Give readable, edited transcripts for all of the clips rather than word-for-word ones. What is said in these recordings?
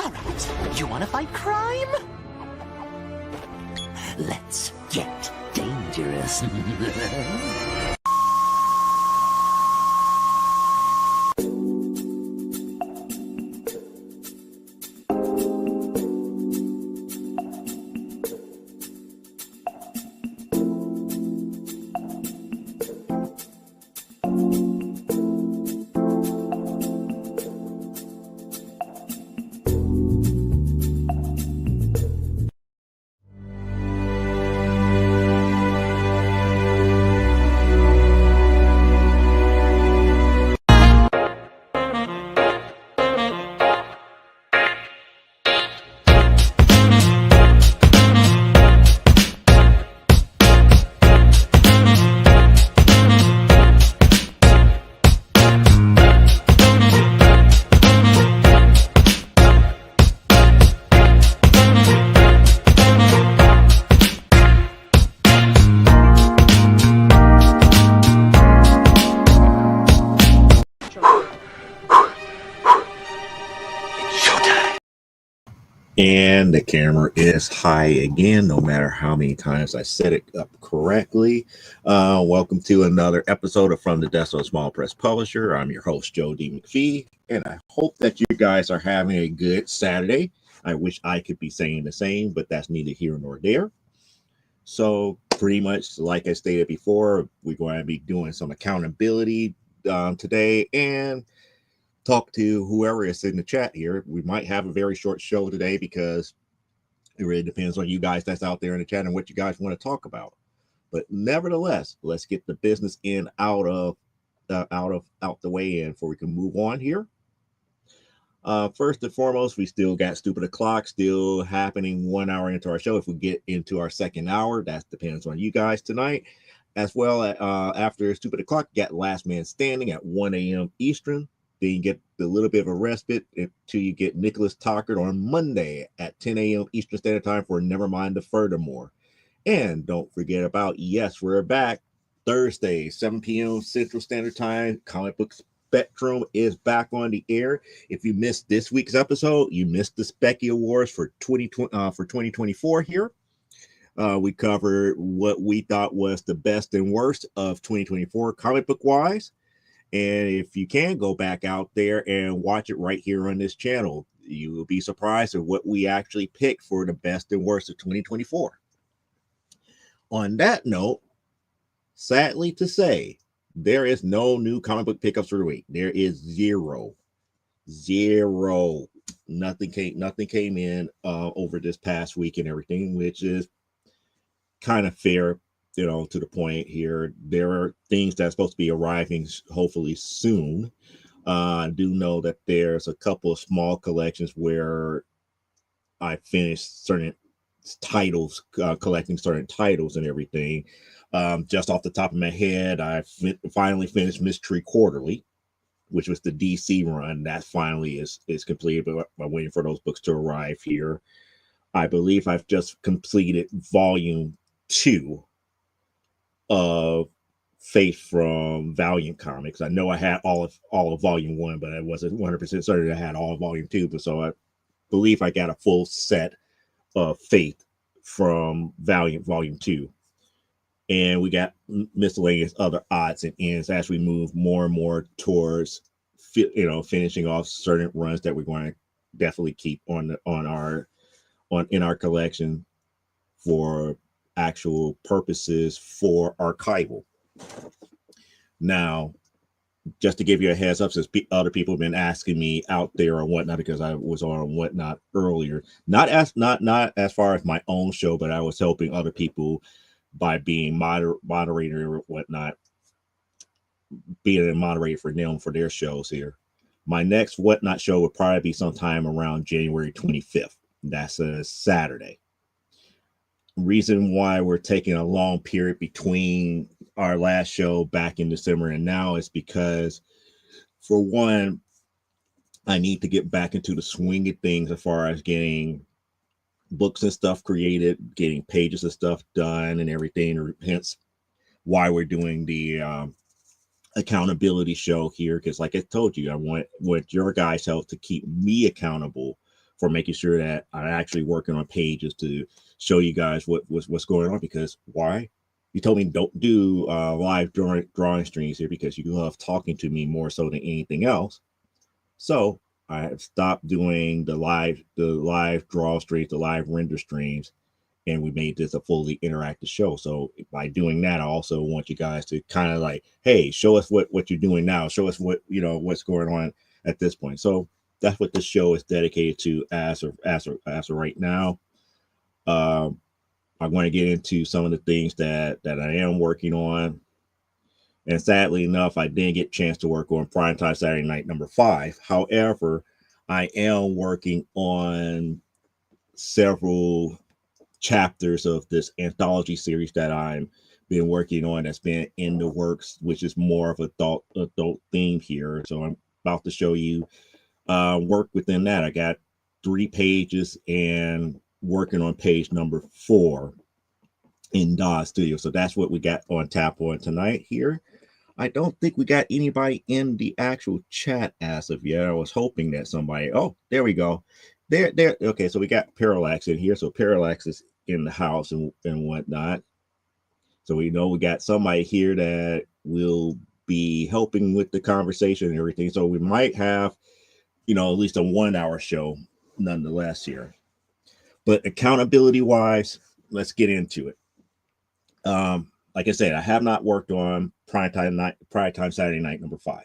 All right, you want to fight crime? Let's get dangerous. And the camera is high again, no matter how many times I set it up correctly. Welcome to another episode of From the Desk of a Small Press Publisher. I'm your host, Joe D. McPhee, and I hope that you guys are having a good Saturday. I wish I could be saying the same, but that's neither here nor there. So pretty much like I stated before, we're going to be doing some accountability today and talk to whoever is in the chat here. We might have a very short show today because it really depends on you guys that's out there in the chat and what you guys want to talk about. But nevertheless, let's get the business out the way in before we can move on here. First and foremost, we still got Stupid O'Clock still happening 1 hour into our show. If we get into our second hour, that depends on you guys tonight. As well, after Stupid O'Clock, got Last Man Standing at 1 a.m. Eastern. Then you get a little bit of a respite until you get Nicholas Tockert on Monday at 10 a.m. Eastern Standard Time for Nevermind the Furthermore. And don't forget about, yes, we're back. Thursday, 7 p.m. Central Standard Time. Comic Book Spectrum is back on the air. If you missed this week's episode, you missed the Specky Awards for 2024 here. We covered what we thought was the best and worst of 2024 comic book wise. And if you can go back out there and watch it right here on this channel, you will be surprised at what we actually picked for the best and worst of 2024. On that note, sadly to say, there is no new comic book pickups for the week. There is zero. Nothing came in over this past week and everything, which is kind of fair. To the point here, there are things that's supposed to be arriving hopefully soon. I do know that there's a couple of small collections where I finished certain titles, collecting certain titles and everything. Just off the top of my head, I finally finished Mystery Quarterly, which was the DC run. That finally is completed, but I'm waiting for those books to arrive here. I believe I've just completed volume 2 of Faith from Valiant Comics. I know I had all of volume 1, but I wasn't 100% certain I had all of volume 2. But so I believe I got a full set of Faith from Valiant volume 2. And we got miscellaneous other odds and ends as we move more and more towards finishing off certain runs that we're going to definitely keep in our collection for actual purposes for archival. Now, just to give you a heads up, since other people have been asking me out there or whatnot, because I was on Whatnot earlier, not as far as my own show, but I was helping other people by being moderator or whatnot, being a moderator for them for their shows here. My next Whatnot show would probably be sometime around January 25th. That's a Saturday. Reason why we're taking a long period between our last show back in December and now is because, for one, I need to get back into the swing of things as far as getting books and stuff created, getting pages of stuff done and everything. Hence why we're doing the accountability show here, because like I told you, I want your guys' help to keep me accountable for making sure that I'm actually working on pages to show you guys what's going on. Because why? You told me don't do live drawing streams here because you love talking to me more so than anything else. So I have stopped doing the live draw streams, the live render streams, and we made this a fully interactive show. So by doing that, I also want you guys to kind of like, hey, show us what you're doing now. Show us what's going on at this point. So that's what this show is dedicated to as of right now. I'm going to get into some of the things that I am working on. And sadly enough, I didn't get a chance to work on Primetime Saturday Night number 5. However, I am working on several chapters of this anthology series that I'm been working on that's been in the works, which is more of adult theme here. So I'm about to show you work within that. I got 3 pages and working on page number 4 in DOS Studio. So that's what we got on tap on tonight here. I don't think we got anybody in the actual chat as of yet. I was hoping that somebody, oh, there we go. There. Okay, so we got Parallax in here. So Parallax is in the house and whatnot. So we know we got somebody here that will be helping with the conversation and everything. So we might have, at least a 1-hour show nonetheless here. But accountability wise, let's get into it. Like I said, I have not worked on Primetime Saturday Night number 5.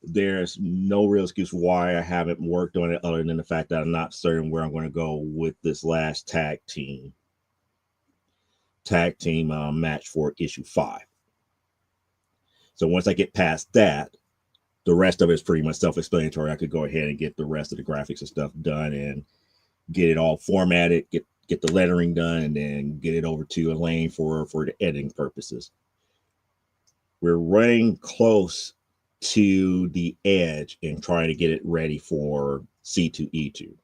There's no real excuse why I haven't worked on it other than the fact that I'm not certain where I'm going to go with this last tag team match for issue 5. So once I get past that, the rest of it is pretty much self-explanatory. I could go ahead and get the rest of the graphics and stuff done and get it all formatted, get the lettering done, and then get it over to Elaine for the editing purposes. We're running close to the edge and trying to get it ready for C2E2.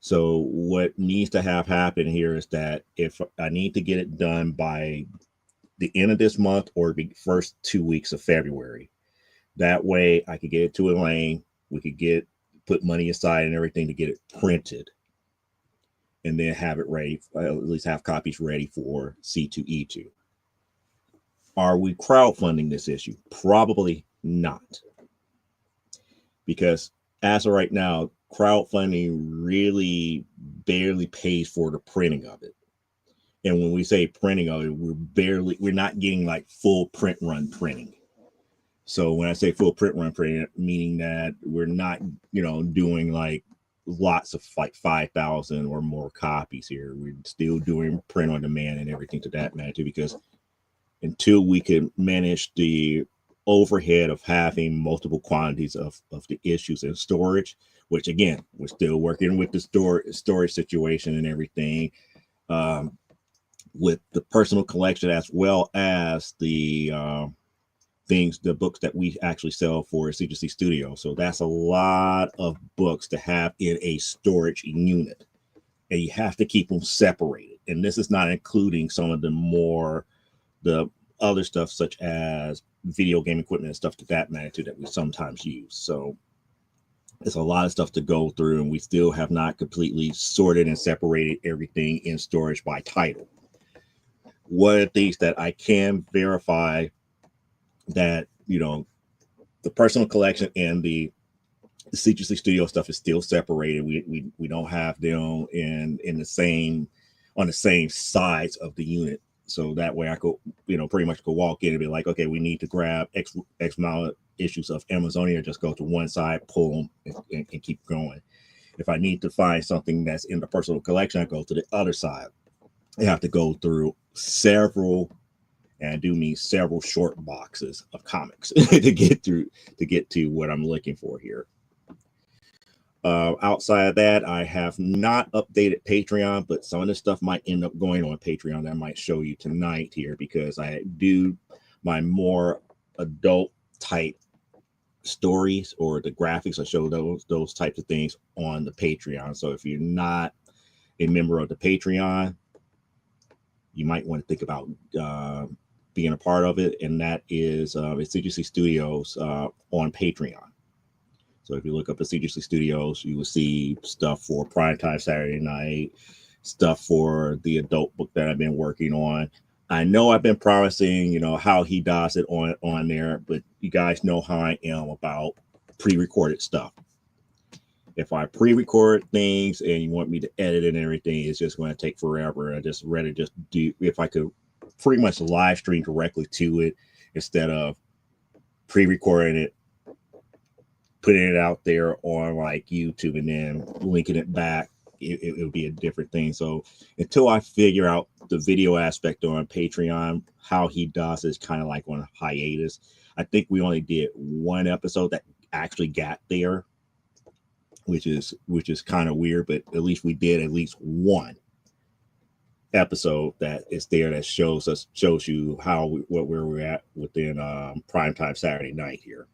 So what needs to have happen here is that if I need to get it done by the end of this month or the first 2 weeks of February, that way I could get it to Elaine. We could put money aside and everything to get it printed, and then have it ready, at least have copies ready for C2E2. Are we crowdfunding this issue? Probably not. Because as of right now, crowdfunding really barely pays for the printing of it. And when we say printing of it, we're not getting like full print run printing. So when I say full print run printing, meaning that we're not, doing like lots of like 5,000 or more copies here. We're still doing print on demand and everything to that matter, because until we can manage the overhead of having multiple quantities of the issues in storage, which again, we're still working with the storage situation and everything, with the personal collection as well as the books that we actually sell for CGC Studio. So that's a lot of books to have in a storage unit, and you have to keep them separated. And this is not including some of the other stuff such as video game equipment and stuff to that magnitude that we sometimes use. So it's a lot of stuff to go through, and we still have not completely sorted and separated everything in storage by title. One of the things that I can verify that, the personal collection and the CGC Studio stuff is still separated. We don't have them in the same, on the same sides of the unit. So that way I could, pretty much go walk in and be like, okay, we need to grab X amount of issues of Amazonia, just go to one side, pull them and keep going. If I need to find something that's in the personal collection, I go to the other side. I have to go through several short boxes of comics to get to what I'm looking for here. Outside of that, I have not updated Patreon, but some of this stuff might end up going on Patreon that I might show you tonight here, because I do my more adult type stories or the graphics. I show those types of things on the Patreon. So if you're not a member of the Patreon, you might want to think about being a part of it, and that is it's CGC Studios on Patreon. So if you look up Assiduously Studios, you will see stuff for Primetime Saturday Night, stuff for the adult book that I've been working on. I know I've been promising, how he does it on there, but you guys know how I am about pre-recorded stuff. If I pre-record things and you want me to edit it and everything, it's just going to take forever. I just rather just do, if I could pretty much live stream directly to it instead of pre-recording it, putting it out there on like YouTube and then linking it back, it would be a different thing. So until I figure out the video aspect on Patreon, how he does is kind of like on a hiatus. I think we only did one episode that actually got there, which is kind of weird, but at least we did at least one episode that is there that shows you where we're at within Primetime Saturday Night here.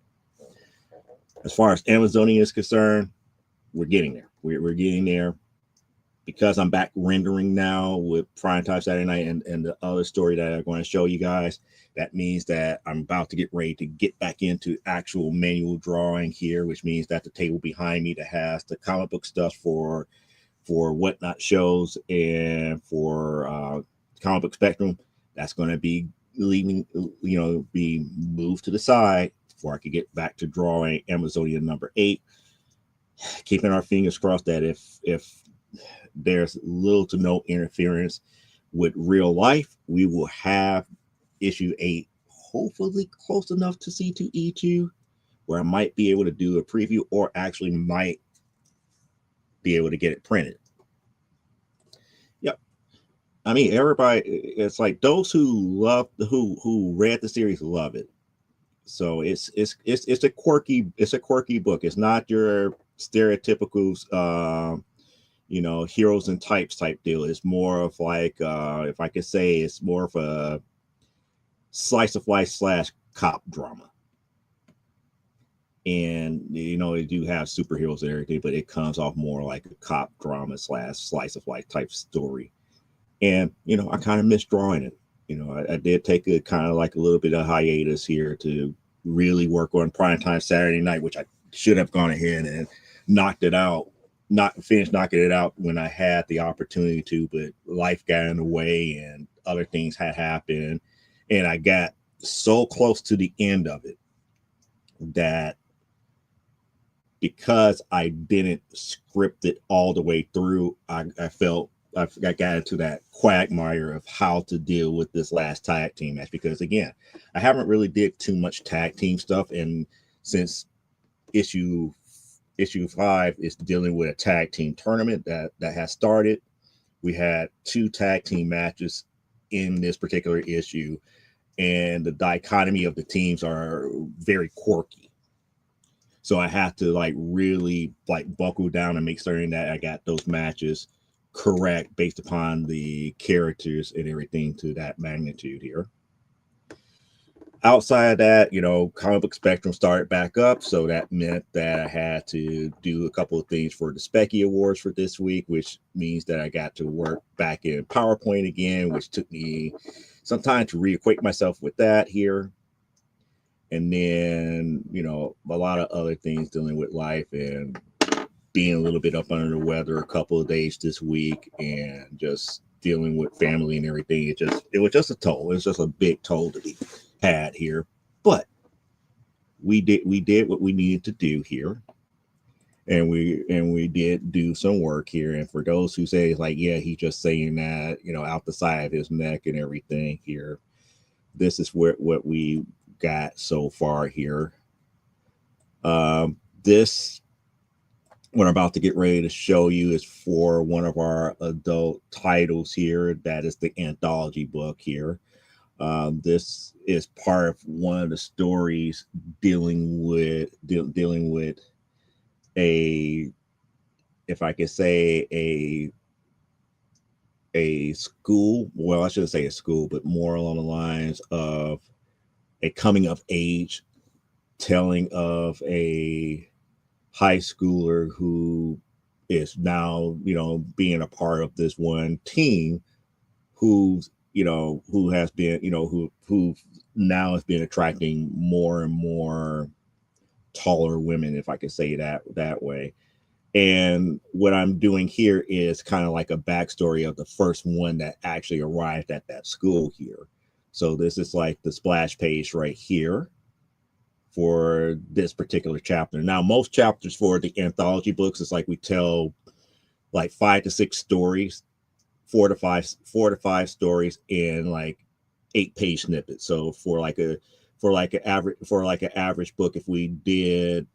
As far as Amazonia is concerned, we're getting there. We're getting there because I'm back rendering now with Primetime Saturday Night and the other story that I'm going to show you guys. That means that I'm about to get ready to get back into actual manual drawing here, which means that the table behind me that has the comic book stuff for Whatnot shows and for Comic Book Spectrum, that's going to be be moved to the side before I could get back to drawing Amazonia number 8. Keeping our fingers crossed that if there's little to no interference with real life, we will have issue 8 hopefully close enough to C2E2 where I might be able to do a preview or actually might be able to get it printed. Yep. I mean, everybody, it's like those who read the series love it. So it's a quirky book. It's not your stereotypical heroes and types type deal. It's more of like if I could say, it's more of a slice of life / cop drama. And they do have superheroes and everything, but it comes off more like a cop drama / slice of life type story. And I kind of miss drawing it. I did take a kind of like a little bit of hiatus here to really work on Primetime Saturday Night, which I should have gone ahead and knocked it out, finished knocking it out when I had the opportunity to, but life got in the way and other things had happened. And I got so close to the end of it that because I didn't script it all the way through, I felt I got into that quagmire of how to deal with this last tag team match, because again, I haven't really did too much tag team stuff, and since issue 5 is dealing with a tag team tournament that has started, we had 2 tag team matches in this particular issue, and the dichotomy of the teams are very quirky. So I have to really buckle down and make certain that I got those matches correct based upon the characters and everything to that magnitude here. Outside of that, Comic Book Spectrum started back up, so that meant that I had to do a couple of things for the Specky Awards for this week, which means that I got to work back in PowerPoint again, which took me some time to reacquaint myself with that here. And then, a lot of other things dealing with life and being a little bit up under the weather a couple of days this week and just dealing with family and everything. It was just a toll. It was just a big toll to be had here. But we did what we needed to do here. And we did do some work here. And for those who say he's just saying that, out the side of his neck and everything here, this is what we got so far here. This what I'm about to get ready to show you is for one of our adult titles here. That is the anthology book here. This is part of one of the stories dealing with a, if I could say, a school. Well, I shouldn't say a school, but more along the lines of a coming of age telling of a high schooler who is now, being a part of this one team who has been, who now has been attracting more and more taller women, if I could say that way. And what I'm doing here is kind of like a backstory of the first one that actually arrived at that school here. So this is like the splash page right here for this particular chapter. Now, most chapters for the anthology books, it's like we tell like 5 to 6 stories, 4 to 5 stories in like 8-page snippets. So for like an average book, if we did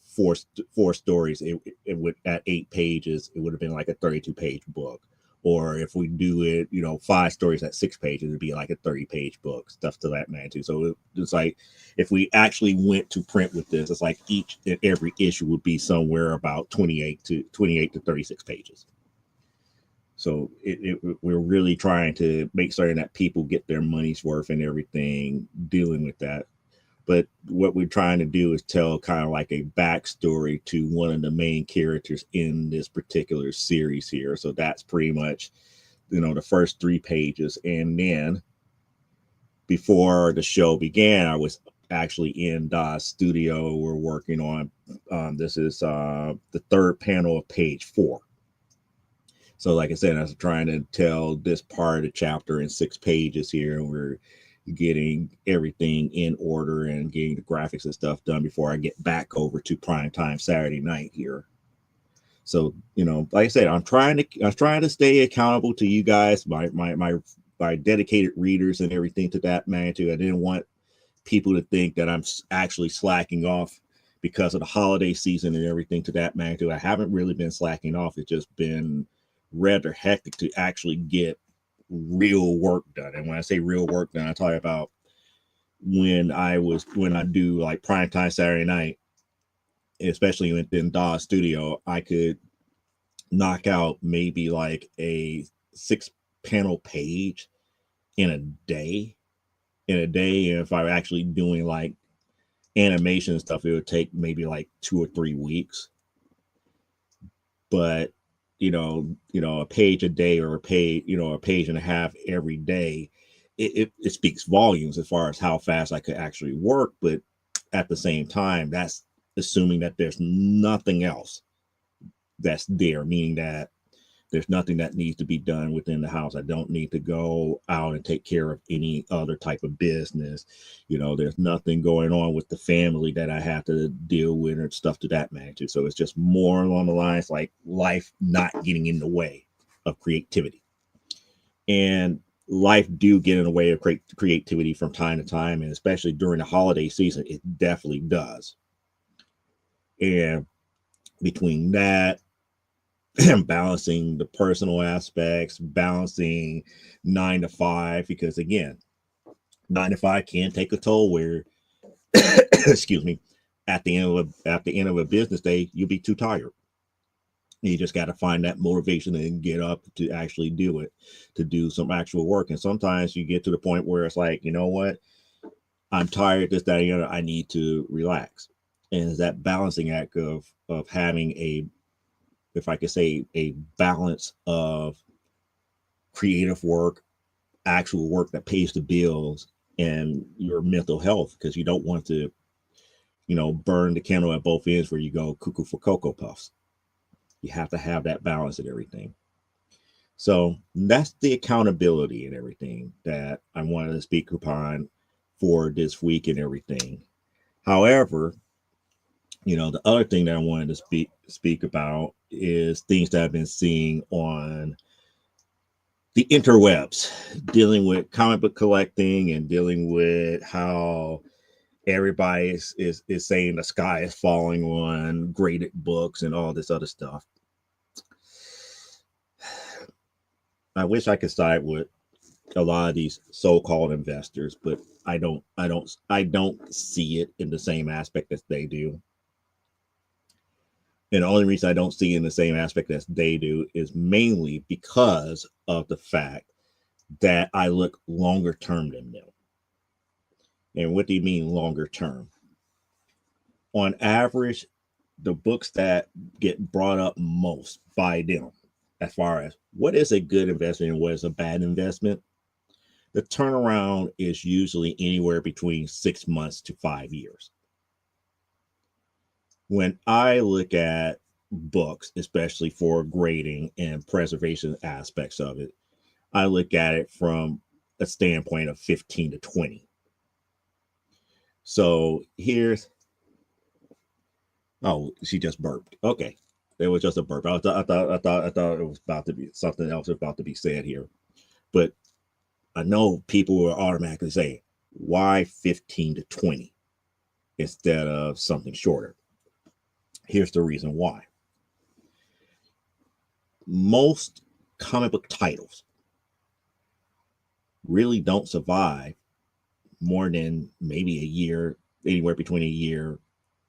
four stories, it would at 8 pages, it would have been like a 32-page book. Or if we do it, 5 stories at 6 pages, it'd be like a 30-page book, stuff to that magnitude. So it's like if we actually went to print with this, it's like each and every issue would be somewhere about 28 to 36 pages. So we're really trying to make certain that people get their money's worth and everything dealing with that. But what we're trying to do is tell kind of like a backstory to one of the main characters in this particular series here. So that's pretty much, the first 3 pages. And then before the show began, I was actually in Da's studio. We're working on, this is the 3rd panel of page 4. So like I said, I was trying to tell this part of the chapter in 6 pages here, and we're getting everything in order and getting the graphics and stuff done before I get back over to primetime Saturday night here. So, like I said, I'm trying to stay accountable to you guys, my dedicated readers and everything to that magnitude. I didn't want people to think that I'm actually slacking off because of the holiday season and everything to that magnitude. I haven't really been slacking off. It's just been rather hectic to actually get real work done. And when I say real work done, I talk about when I do like primetime Saturday night, especially within Da's studio, I could knock out maybe like a 6-panel page in a day. And if I'm actually doing like animation and stuff, it would take maybe like 2 or 3 weeks. But a page a day or a page and a half every day, it speaks volumes as far as how fast I could actually work. But at the same time, that's assuming that there's nothing else that's there, meaning that there's nothing that needs to be done within the house. I don't need to go out and take care of any other type of business. There's nothing going on with the family that I have to deal with or stuff to that magnitude. So it's just more along the lines like life not getting in the way of creativity. And life do get in the way of creativity from time to time, and especially during the holiday season, it definitely does. And between that, balancing the personal aspects, balancing 9 to 5, because again, 9 to 5 can take a toll where excuse me, at the end of a business day, you'll be too tired. You just got to find that motivation and get up to actually do it, to do some actual work. And sometimes you get to the point where it's like, you know what, I'm tired, this, that, and I need to relax. And it's that balancing act of having a, if I could say, a balance of creative work, actual work that pays the bills, and your mental health, because you don't want to, burn the candle at both ends where you go cuckoo for Cocoa Puffs. You have to have that balance and everything. So that's the accountability and everything that I wanted to speak upon for this week and everything. However, the other thing that I wanted to speak about is things that I've been seeing on the interwebs, dealing with comic book collecting and dealing with how everybody is saying the sky is falling on graded books and all this other stuff. I wish I could side with a lot of these so-called investors, but I don't see it in the same aspect as they do. And the only reason I don't see it in the same aspect as they do is mainly because of the fact that I look longer term than them. And what do you mean longer term? On average, the books that get brought up most by them, as far as what is a good investment and what is a bad investment, the turnaround is usually anywhere between 6 months to 5 years. when I look at books, especially for grading and preservation aspects of it, I look at it from a standpoint of 15 to 20. So here's, oh, she just burped. Okay. It was just a burp. I thought it was about to be something else about to be said here. But I know people will automatically say, why 15 to 20 instead of something shorter? Here's the reason why. Most comic book titles really don't survive more than maybe a year, anywhere between a year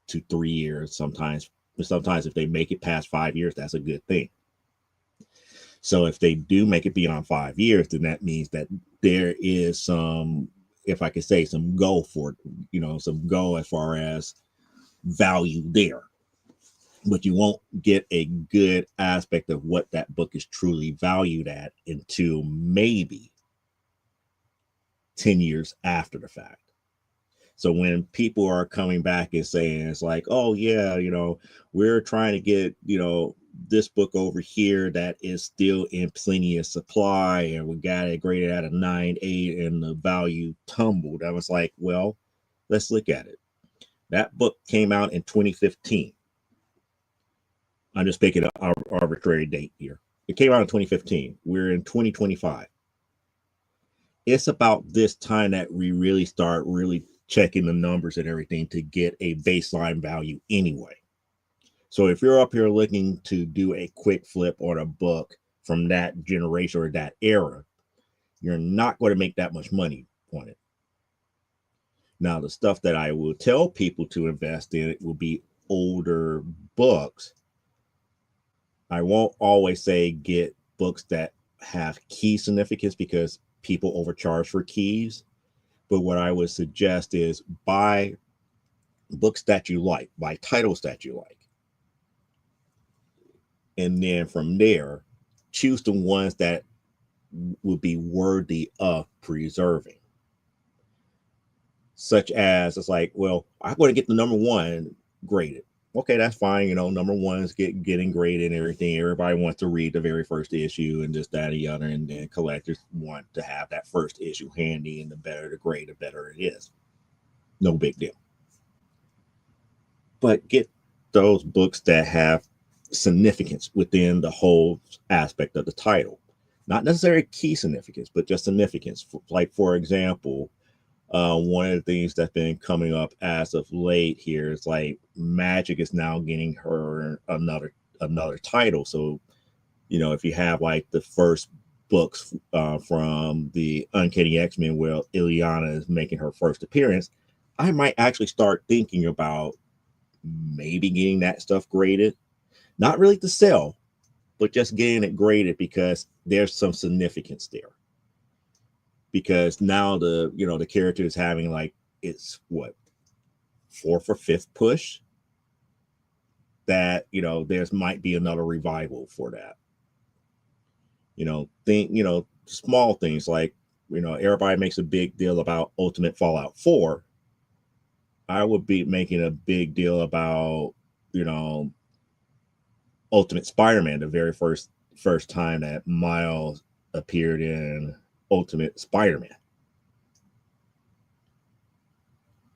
to 3 years. Sometimes if they make it past 5 years, that's a good thing. So if they do make it beyond 5 years, then that means that there is some, if I could say, some go for, some go as far as value there. But you won't get a good aspect of what that book is truly valued at until maybe 10 years after the fact. So when people are coming back and saying, it's like, oh yeah, we're trying to get, this book over here that is still in plenty of supply, and we got it graded at a 9.8 and the value tumbled. I was like, well, let's look at it. That book came out in 2015. I'm just picking an arbitrary date here. It came out in 2015. We're in 2025. It's about this time that we really start checking the numbers and everything to get a baseline value anyway. So if you're up here looking to do a quick flip on a book from that generation or that era, you're not going to make that much money on it. Now, the stuff that I will tell people to invest in, it will be older books. I won't always say get books that have key significance because people overcharge for keys. But what I would suggest is buy books that you like, buy titles that you like. And then from there, choose the ones that would be worthy of preserving. Such as, it's like, well, I'm going to get the number one graded. Okay, that's fine. Number one is getting graded and everything. Everybody wants to read the very first issue and this, that, and the other. And then collectors want to have that first issue handy, and the better the grade, the better it is. No big deal. But get those books that have significance within the whole aspect of the title. Not necessarily key significance, but just significance. Like, for example, one of the things that's been coming up as of late here is like Magic is now getting her another title. So, if you have like the first books from the Uncanny X-Men, where Illyana is making her first appearance, I might actually start thinking about maybe getting that stuff graded. Not really to sell, but just getting it graded because there's some significance there. Because now the character is having like, it's what, 4th or 5th push that there's might be another revival for that. Small things like, everybody makes a big deal about Ultimate Fallout 4. I would be making a big deal about Ultimate Spider-Man, the very first time that Miles appeared in Ultimate Spider-Man,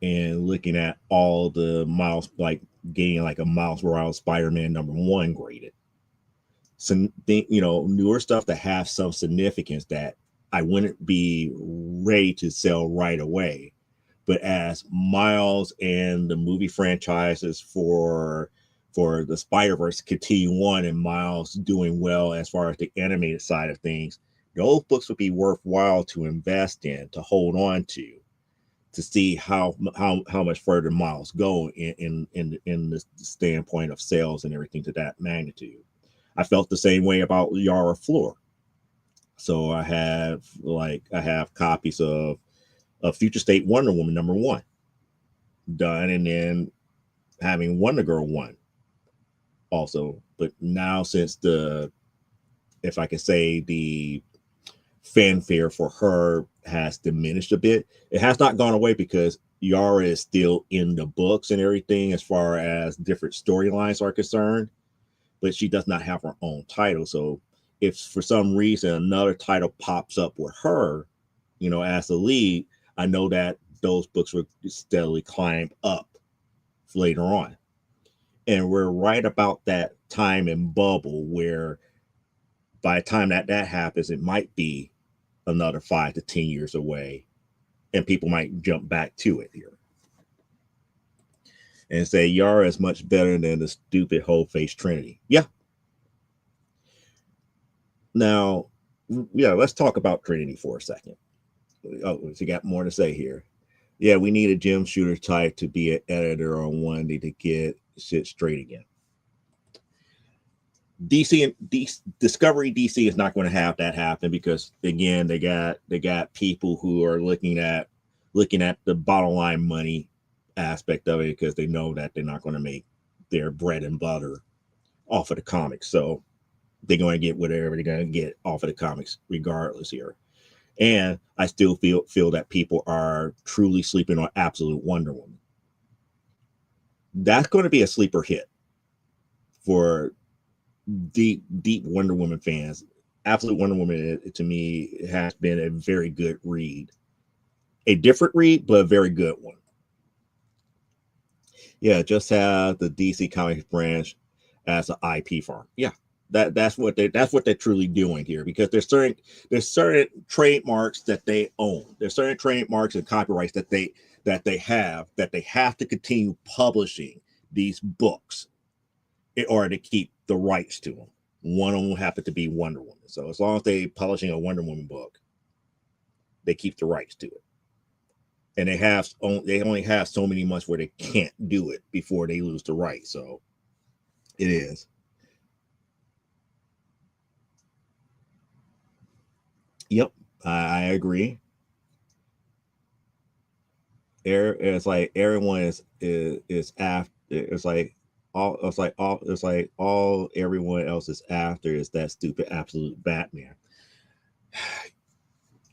and looking at all the Miles, like getting like a Miles Morales Spider-Man #1 graded. Some newer stuff that have some significance that I wouldn't be ready to sell right away, but as Miles and the movie franchises for the Spider-Verse continue on, and Miles doing well as far as the animated side of things, those books would be worthwhile to invest in, to hold on to see how much further Miles go in the standpoint of sales and everything to that magnitude. I felt the same way about Yara Flor. So I have copies of Future State Wonder Woman #1 done, and then having Wonder Girl 1 also. But now, since if I can say, the fanfare for her has diminished a bit, it has not gone away, because Yara is still in the books and everything as far as different storylines are concerned, but she does not have her own title. So if for some reason another title pops up with her, as the lead, I know that those books will steadily climb up later on. And we're right about that time and bubble where by the time that happens, it might be another 5 to 10 years away, and people might jump back to it here and say Yara is much better than the stupid whole face Trinity. Yeah. Now, yeah, let's talk about Trinity for a second. Oh, you got more to say here. Yeah, we need a Jim Shooter type to be an editor on one to get shit straight again. DC and Discovery DC is not going to have that happen because again they got people who are looking at the bottom line money aspect of it because they know that they're not going to make their bread and butter off of the comics. So they're going to get whatever they're going to get off of the comics regardless here. And I still feel that people are truly sleeping on Absolute Wonder Woman. That's going to be a sleeper hit for deep Wonder Woman fans. Absolute Wonder Woman to me has been a very good read. A different read, but a very good one. Yeah, just have the DC Comics branch as an IP farm. Yeah, that's what they're truly doing here because there's certain trademarks that they own. There's certain trademarks and copyrights that they have to continue publishing these books in order to keep the rights to them. One of them happen to be Wonder Woman. So as long as they publishing a Wonder Woman book, they keep the rights to it. And they only have so many months where they can't do it before they lose the rights. So it is. Yep, I agree. It's like everyone is after. It's like all everyone else is after is that stupid absolute Batman.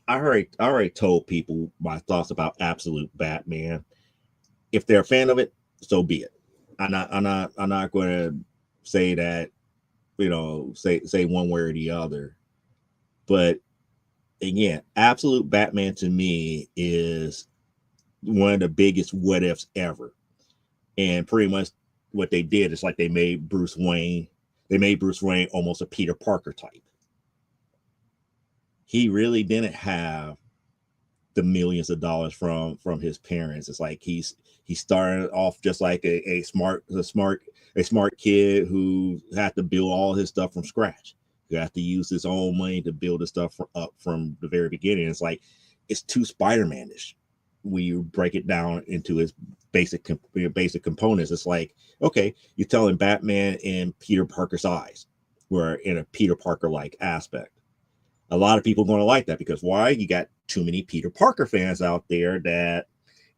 I already told people my thoughts about absolute Batman. If they're a fan of it, so be it. I'm not going to say that say one way or the other. But again, absolute Batman to me is one of the biggest what ifs ever. And pretty much what they did is like they made Bruce Wayne almost a Peter Parker type. He really didn't have the millions of dollars from his parents. It's like he started off just like a smart kid who had to build all his stuff from scratch. He had to use his own money to build the stuff up from the very beginning. It's like it's too Spider-Man-ish when you break it down into its basic components. It's like, okay, you're telling Batman in Peter Parker's eyes, where in a Peter Parker like aspect. A lot of people are going to like that because why? You got too many Peter Parker fans out there that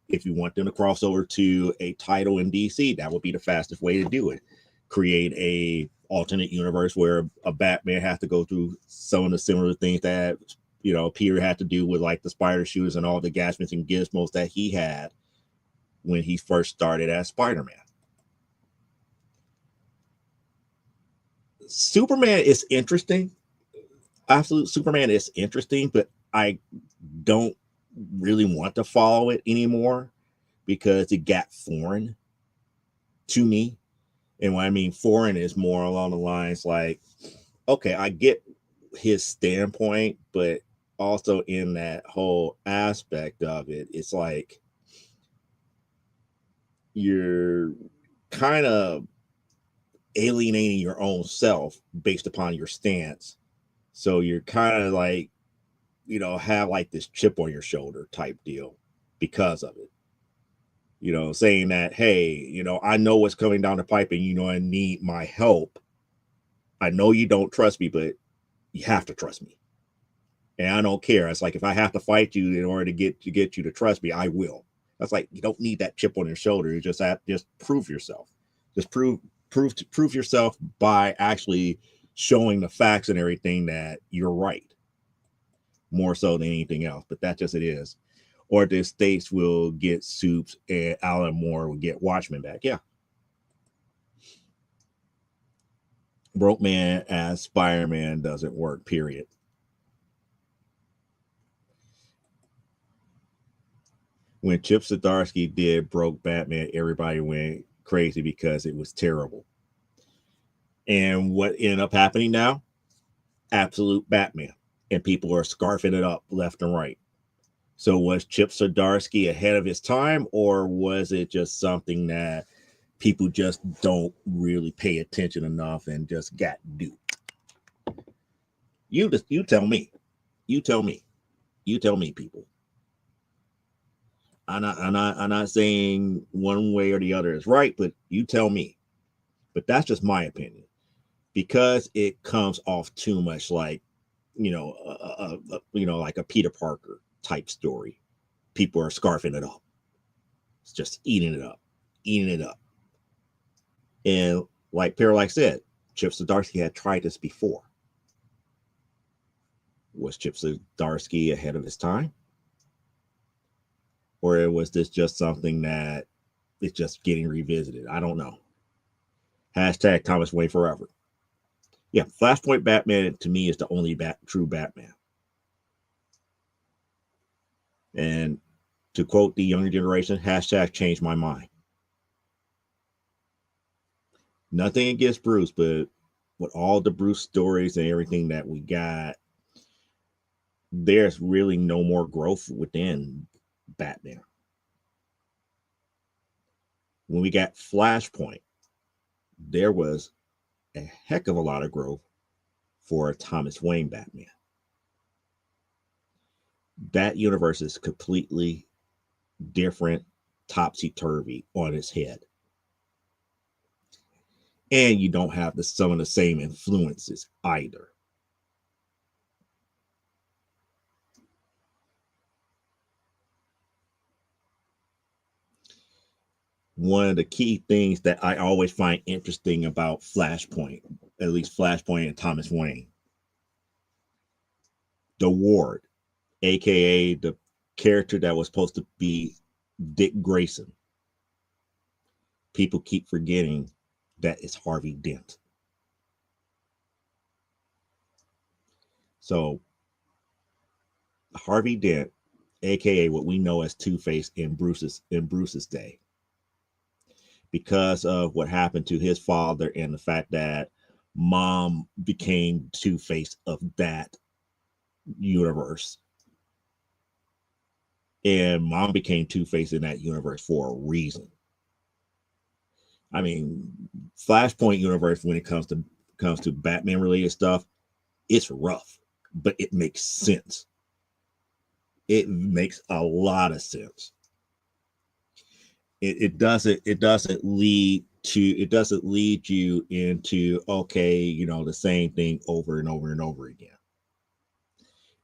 if you want them to cross over to a title in DC, that would be the fastest way to do it. Create a alternate universe where a Batman has to go through some of the similar things that Peter had to do with like the spider shoes and all the gadgets and gizmos that he had when he first started as Spider-Man. Superman is interesting. Absolute Superman is interesting, but I don't really want to follow it anymore because it got foreign to me. And when I mean foreign is more along the lines like, okay, I get his standpoint, but also in that whole aspect of it, it's like you're kind of alienating your own self based upon your stance. So you're kind of like, have like this chip on your shoulder type deal because of it. Saying that, hey, I know what's coming down the pipe and I need my help. I know you don't trust me, but you have to trust me. And I don't care. It's like if I have to fight you in order to get you to trust me, I will. That's like you don't need that chip on your shoulder. You just prove yourself. Just prove yourself by actually showing the facts and everything that you're right. More so than anything else. But that's just it is. or the States will get Supes and Alan Moore will get Watchmen back. Yeah. Broke Man as Spider-Man doesn't work, period. When Chip Zdarsky did Broke Batman, everybody went crazy because it was terrible. And what ended up happening now? Absolute Batman. And people are scarfing it up left and right. So was Chip Zdarsky ahead of his time, or was it just something that people just don't really pay attention enough and just got duped? You tell me. You tell me. You tell me, people. I'm not saying one way or the other is right, but you tell me. But that's just my opinion, because it comes off too much like, like a Peter Parker type story. People are scarfing it up. It's just eating it up. And like Parallax said, Chip Zdarsky had tried this before. Was Chip Zdarsky ahead of his time? Or was this just something that it's just getting revisited? I don't know. Hashtag Thomas Wayne forever. Yeah, Flashpoint Batman to me is the only true Batman. And to quote the younger generation, hashtag change my mind. Nothing against Bruce, but with all the Bruce stories and everything that we got, there's really no more growth within Batman. When we got Flashpoint, there was a heck of a lot of growth for Thomas Wayne Batman. That universe is completely different, topsy-turvy on its head. And you don't have some of the same influences either. One of the key things that I always find interesting about Flashpoint, at least Flashpoint and Thomas Wayne, the Ward, aka the character that was supposed to be Dick Grayson. People keep forgetting that it's Harvey Dent. So Harvey Dent, aka what we know as Two-Face in Bruce's day, because of what happened to his father and the fact that Mom became Two-Face of that universe. And Mom became Two-Face in that universe for a reason. I mean, Flashpoint universe, when it comes to Batman related stuff, it's rough, but it makes sense. It makes a lot of sense. It doesn't lead you into, okay, the same thing over and over and over again.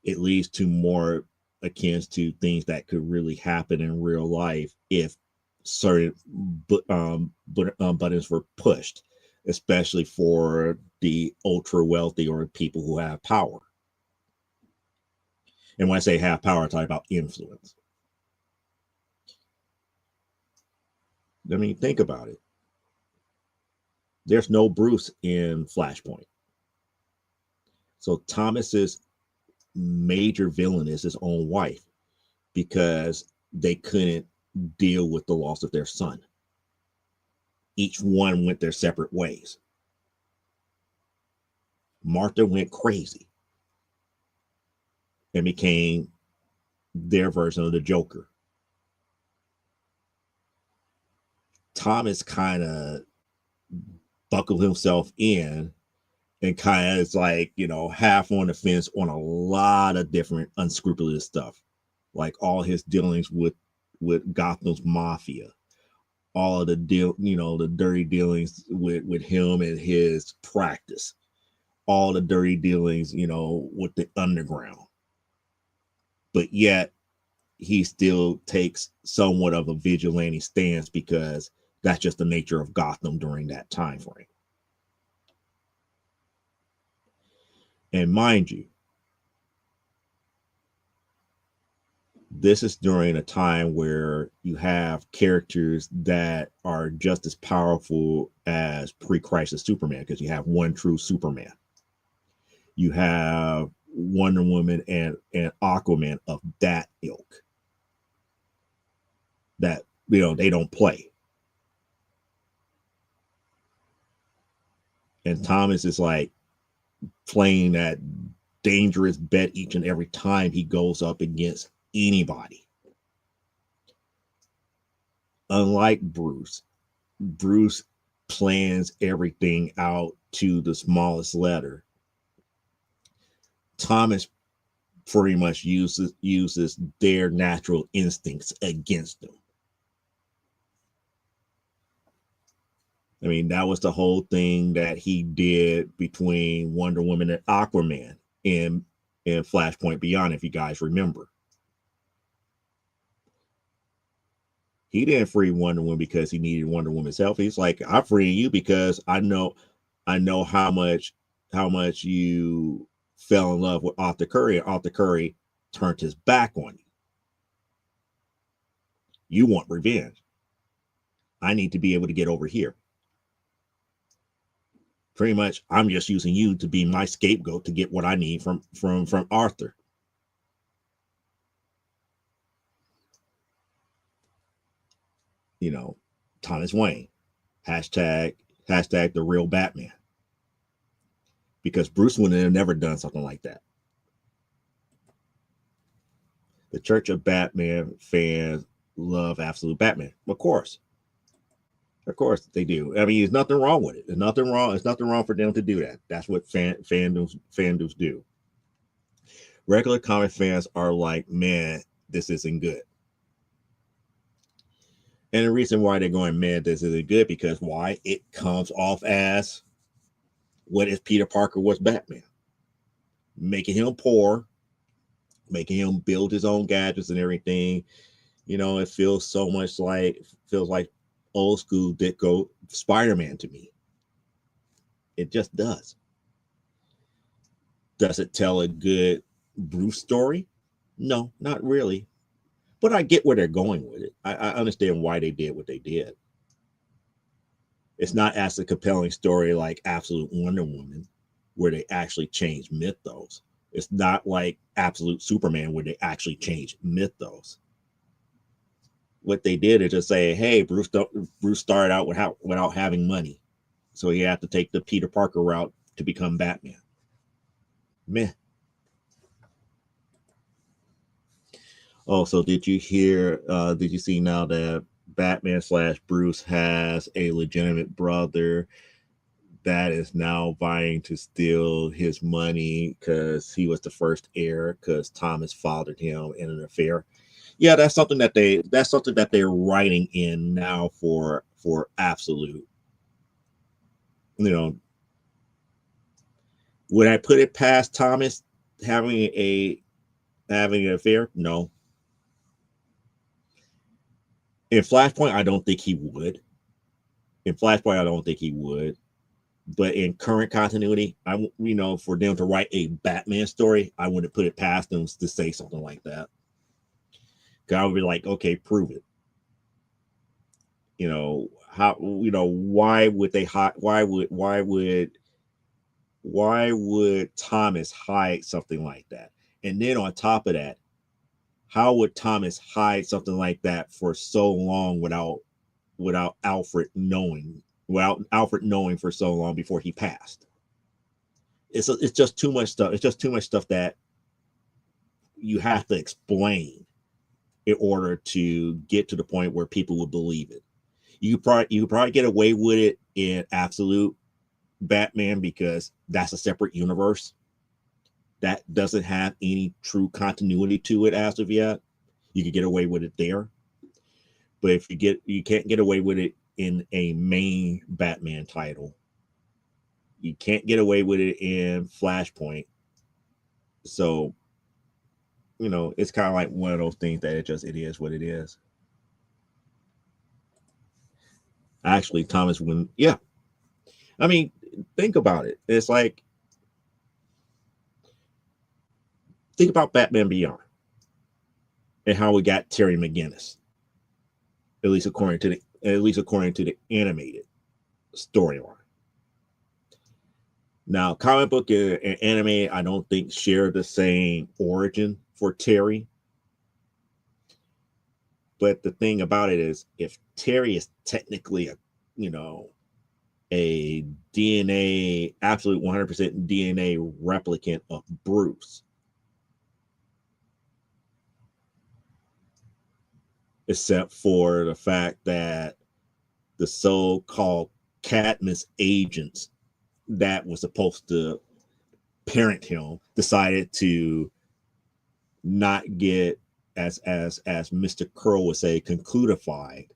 It leads to more akin to things that could really happen in real life if certain buttons were pushed, especially for the ultra wealthy or people who have power. And when I say have power, I talk about influence. I mean, think about it. There's no Bruce in Flashpoint. So Thomas's major villain is his own wife, because they couldn't deal with the loss of their son. Each one went their separate ways. Martha went crazy and became their version of the Joker. Thomas kind of buckled himself in and kind of is like, half on the fence on a lot of different unscrupulous stuff, like all his dealings with Gotham's mafia, all of the the dirty dealings with him and his practice, all the dirty dealings, with the underground. But yet he still takes somewhat of a vigilante stance, because that's just the nature of Gotham during that time frame. And mind you, this is during a time where you have characters that are just as powerful as pre-crisis Superman, because you have one true Superman. You have Wonder Woman and Aquaman of that ilk. That, they don't play. And Thomas is like playing that dangerous bet each and every time he goes up against anybody. Unlike Bruce plans everything out to the smallest letter. Thomas pretty much uses their natural instincts against them. I mean, that was the whole thing that he did between Wonder Woman and Aquaman in Flashpoint Beyond, if you guys remember. He didn't free Wonder Woman because he needed Wonder Woman's help. He's like, I'm freeing you because I know how much you fell in love with Arthur Curry, and Arthur Curry turned his back on you. You want revenge. I need to be able to get over here. Pretty much, I'm just using you to be my scapegoat to get what I need from Arthur. Thomas Wayne, hashtag the real Batman. Because Bruce would have never done something like that. The Church of Batman fans love Absolute Batman. Of course they do. I mean, there's nothing wrong with it. There's nothing wrong for them to do that. That's what fandoms do. Regular comic fans are like, man, this isn't good. And the reason why they're going, man, this isn't good, because why? It comes off as, what if Peter Parker was Batman? Making him poor, making him build his own gadgets and everything. It feels like old school Ditko Spider-Man to me. It just does. Does it tell a good Bruce story? No, not really. But I get where they're going with it. I understand why they did what they did. It's not as a compelling story like Absolute Wonder Woman, where they actually changed mythos. It's not like Absolute Superman, where they actually changed mythos. What they did is just say, hey, Bruce started out without having money, so he had to take the Peter Parker route to become Batman. Meh. Oh, so did you see now that Batman / Bruce has a legitimate brother that is now vying to steal his money because he was the first heir, because Thomas fathered him in an affair? Yeah, that's something that they're writing in now for Absolute. Would I put it past Thomas having an affair? No. In Flashpoint, I don't think he would. But in current continuity, for them to write a Batman story, I wouldn't put it past them to say something like that. Cause I would be like, okay, prove it. Why would Thomas hide something like that? And then on top of that, how would Thomas hide something like that for so long without Alfred knowing for so long before he passed? It's just too much stuff. It's just too much stuff that you have to explain in order to get to the point where people would believe it. You probably get away with it in Absolute Batman because that's a separate universe that doesn't have any true continuity to it as of yet. You could get away with it there. But if you can't get away with it in a main Batman title. You can't get away with it in Flashpoint. So, it's kind of like one of those things that it is what it is. Actually, Thomas Wayne, yeah. I mean, think about it. It's like, think about Batman Beyond. and how we got Terry McGinnis, at least according to the animated storyline. Now, comic book and anime, I don't think share the same origin for Terry. But the thing about it is, if Terry is technically a DNA, absolute 100% DNA replicant of Bruce, except for the fact that the so-called Cadmus agents that was supposed to parent him decided to not get, as Mr. Curl would say, concludified,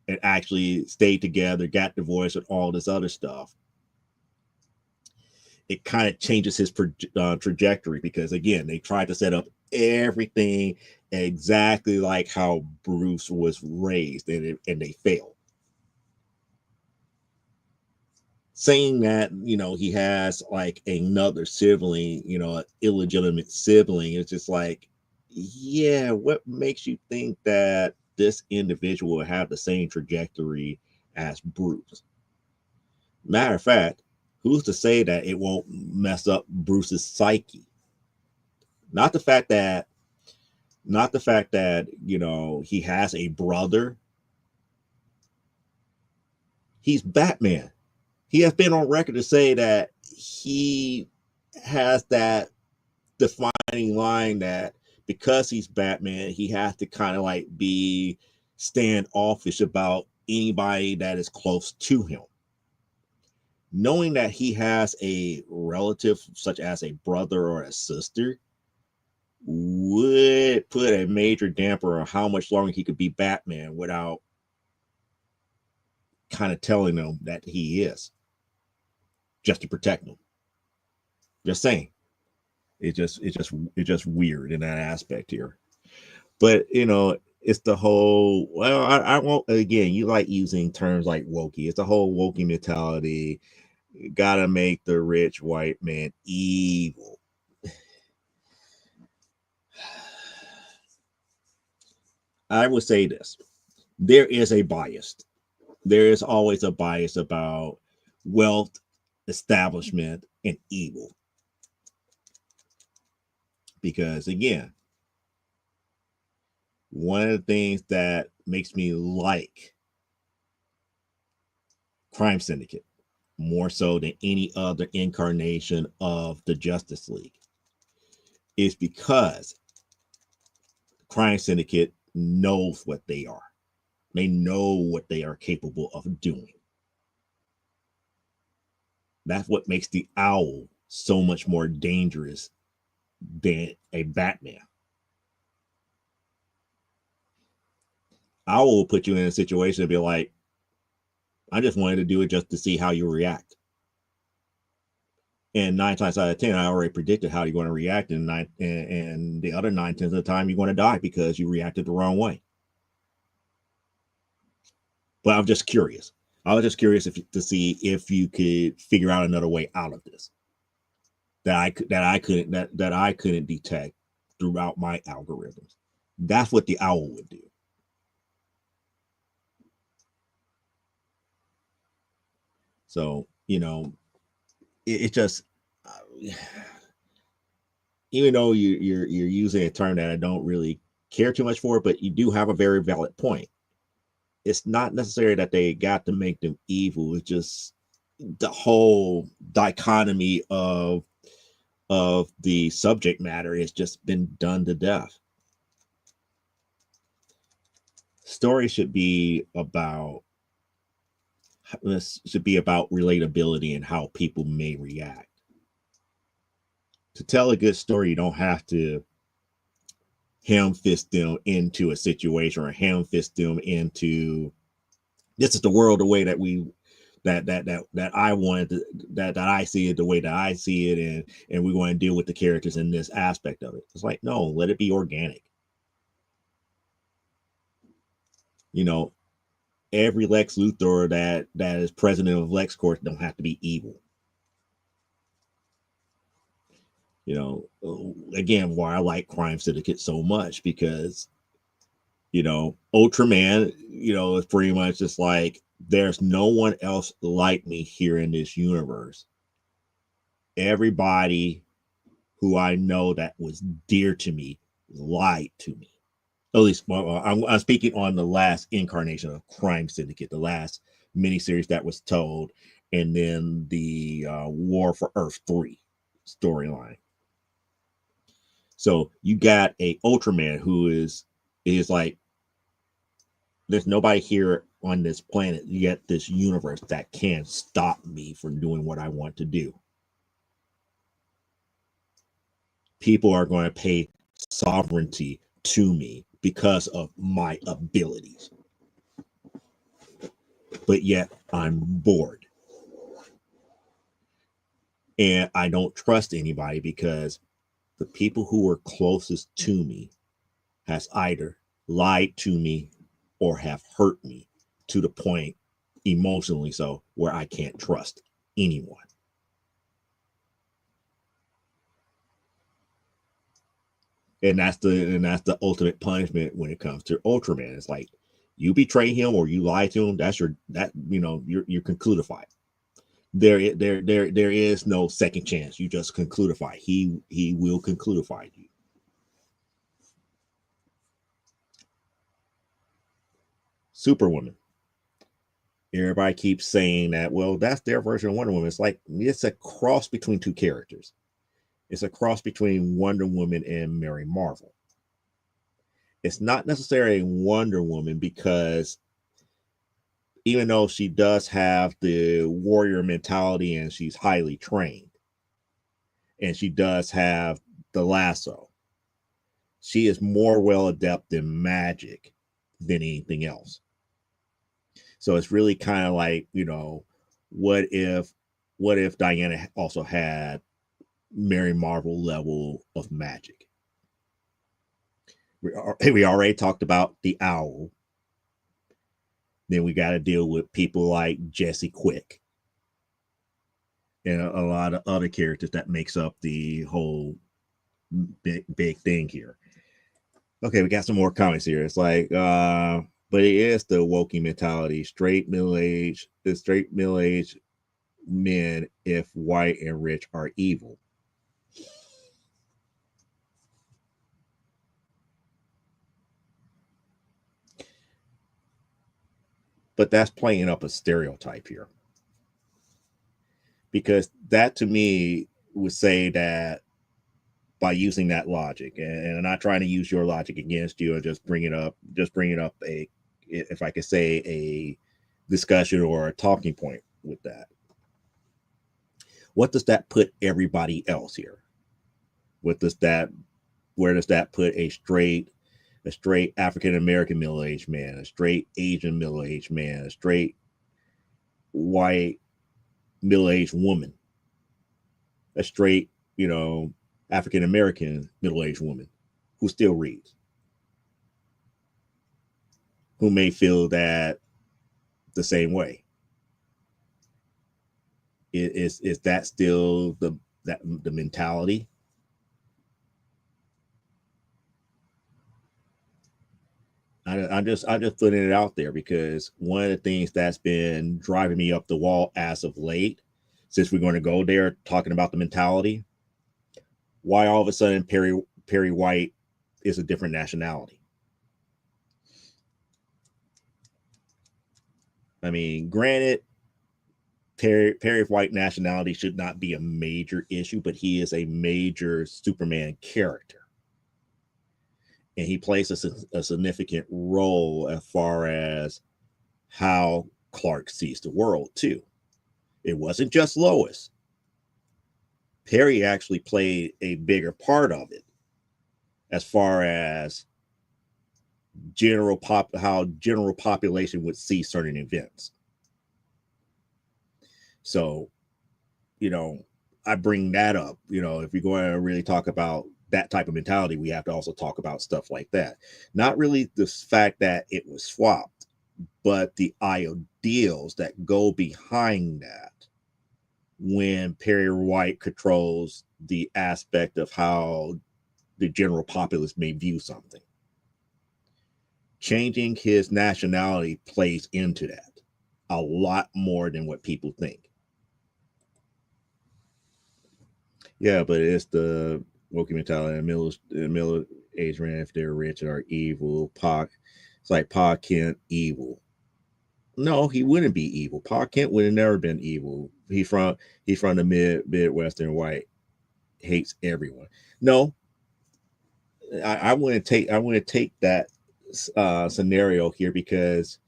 and actually stayed together, got divorced, and all this other stuff. It kind of changes his trajectory, because again, they tried to set up everything exactly like how Bruce was raised, and they failed. Saying that he has like another sibling, an illegitimate sibling, it's just like, yeah, what makes you think that this individual will have the same trajectory as Bruce? Matter of fact, who's to say that it won't mess up Bruce's psyche? Not the fact that he has a brother. He's Batman. He has been on record to say that he has that defining line that because he's Batman, he has to kind of like be standoffish about anybody that is close to him. Knowing that he has a relative, such as a brother or a sister, would put a major damper on how much longer he could be Batman without kind of telling them that he is, just to protect them. Just saying. It's just weird in that aspect here. But it's the whole, well, I won't, again, you like using terms like wokey. It's the whole wokey mentality. You gotta make the rich white man evil. I would say this. There is a bias. There is always a bias about wealth, establishment, and evil. Because again, one of the things that makes me like Crime Syndicate more so than any other incarnation of the Justice League is because Crime Syndicate knows what they are. They know what they are capable of doing. That's what makes the Owl so much more dangerous than a Batman. Owl will put you in a situation to be like, I just wanted to do it just to see how you react. And 9 times out of 10, I already predicted how you're going to react. And the other 9 tenths of the time, you're going to die because you reacted the wrong way. But I'm just curious. I was just curious to see if you could figure out another way out of this that I couldn't detect throughout my algorithms. That's what the Owl would do. So it just, even though you're using a term that I don't really care too much for, but you do have a very valid point. It's not necessary that they got to make them evil. It's just the whole dichotomy of the subject matter has just been done to death. Story should be about relatability and how people may react. To tell a good story, you don't have to ham fist them into a situation or ham fist them into, this is the world the way that I wanted to, that I see it the way that I see it, and we want to deal with the characters in this aspect of it. It's like, no, let it be organic. Every Lex Luthor that is president of LexCorp don't have to be evil. Again, why I like Crime Syndicate so much, because Ultraman, is pretty much just like there's no one else like me here in this universe. Everybody who I know that was dear to me lied to me. At least, I'm speaking on the last incarnation of Crime Syndicate, the last miniseries that was told, and then the War for Earth 3 storyline. So you got a Ultraman who is like, there's nobody here on this planet, yet this universe, that can stop me from doing what I want to do. People are going to pay sovereignty to me because of my abilities. But yet I'm bored. And I don't trust anybody because the people who were closest to me has either lied to me or have hurt me to the point, emotionally so, where I can't trust anyone. And that's the ultimate punishment when it comes to Ultraman. It's like, you betray him or you lie to him, you're concludified. There is no second chance. You just concludify. He will concludify you. Superwoman. Everybody keeps saying that, well, that's their version of Wonder Woman. It's like, it's a cross between two characters. It's a cross between Wonder Woman and Mary Marvel. It's not necessarily Wonder Woman because even though she does have the warrior mentality and she's highly trained and she does have the lasso, she is more well adept in magic than anything else. So it's really kind of like, what if Diana also had Mary Marvel level of magic? We already talked about the Owl. Then we got to deal with people like Jesse Quick and a lot of other characters that makes up the whole big thing here. Okay, we got some more comments here. It's like, but it is the woke mentality, straight middle aged men, if white and rich, are evil. But that's playing up a stereotype here. Because that to me would say that by using that logic, and I'm not trying to use your logic against you and just bringing up a, if I could say, a discussion or a talking point with that. What does that put everybody else here? Where does that put a straight African American middle-aged man, a straight Asian middle-aged man, a straight white middle-aged woman, a straight, African American middle-aged woman who still reads, who may feel that the same way? Is that still the mentality? I'm just putting it out there because one of the things that's been driving me up the wall as of late, since we're going to go there talking about the mentality, why all of a sudden Perry White is a different nationality. I mean, granted, Perry White nationality should not be a major issue, but he is a major Superman character. And he plays a significant role as far as how Clark sees the world, too. It wasn't just Lois. Perry actually played a bigger part of it as far as how general population would see certain events. So, I bring that up. If you're going to really talk about that type of mentality, we have to also talk about stuff like that. Not really the fact that it was swapped, but the ideals that go behind that when Perry White controls the aspect of how the general populace may view something. changing his nationality plays into that a lot more than what people think. Yeah, but it's the woke mentality. The middle age man, if they're rich, are evil. Pac, it's like Pa Kent evil. No, he wouldn't be evil. Pa Kent would have never been evil. He's from the Midwestern white, hates everyone. No, I wouldn't take that scenario here because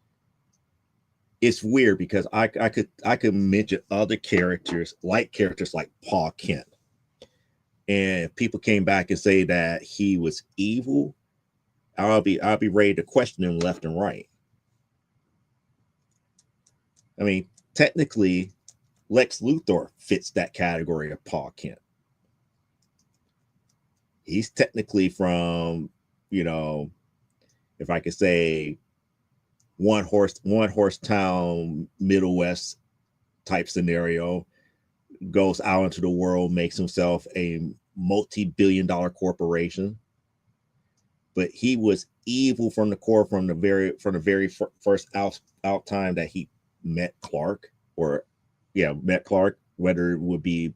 it's weird because I could mention other characters like Pa Kent, and if people came back and say that he was evil, I'll be ready to question him left and right. I mean, technically, Lex Luthor fits that category of Pa Kent. He's technically from, you know, if I could say, one horse town Middle West type scenario, goes out into the world, makes himself a multi-billion-dollar corporation. But he was evil from the core from the very first out time that he met Clark, or yeah, met Clark, whether it would be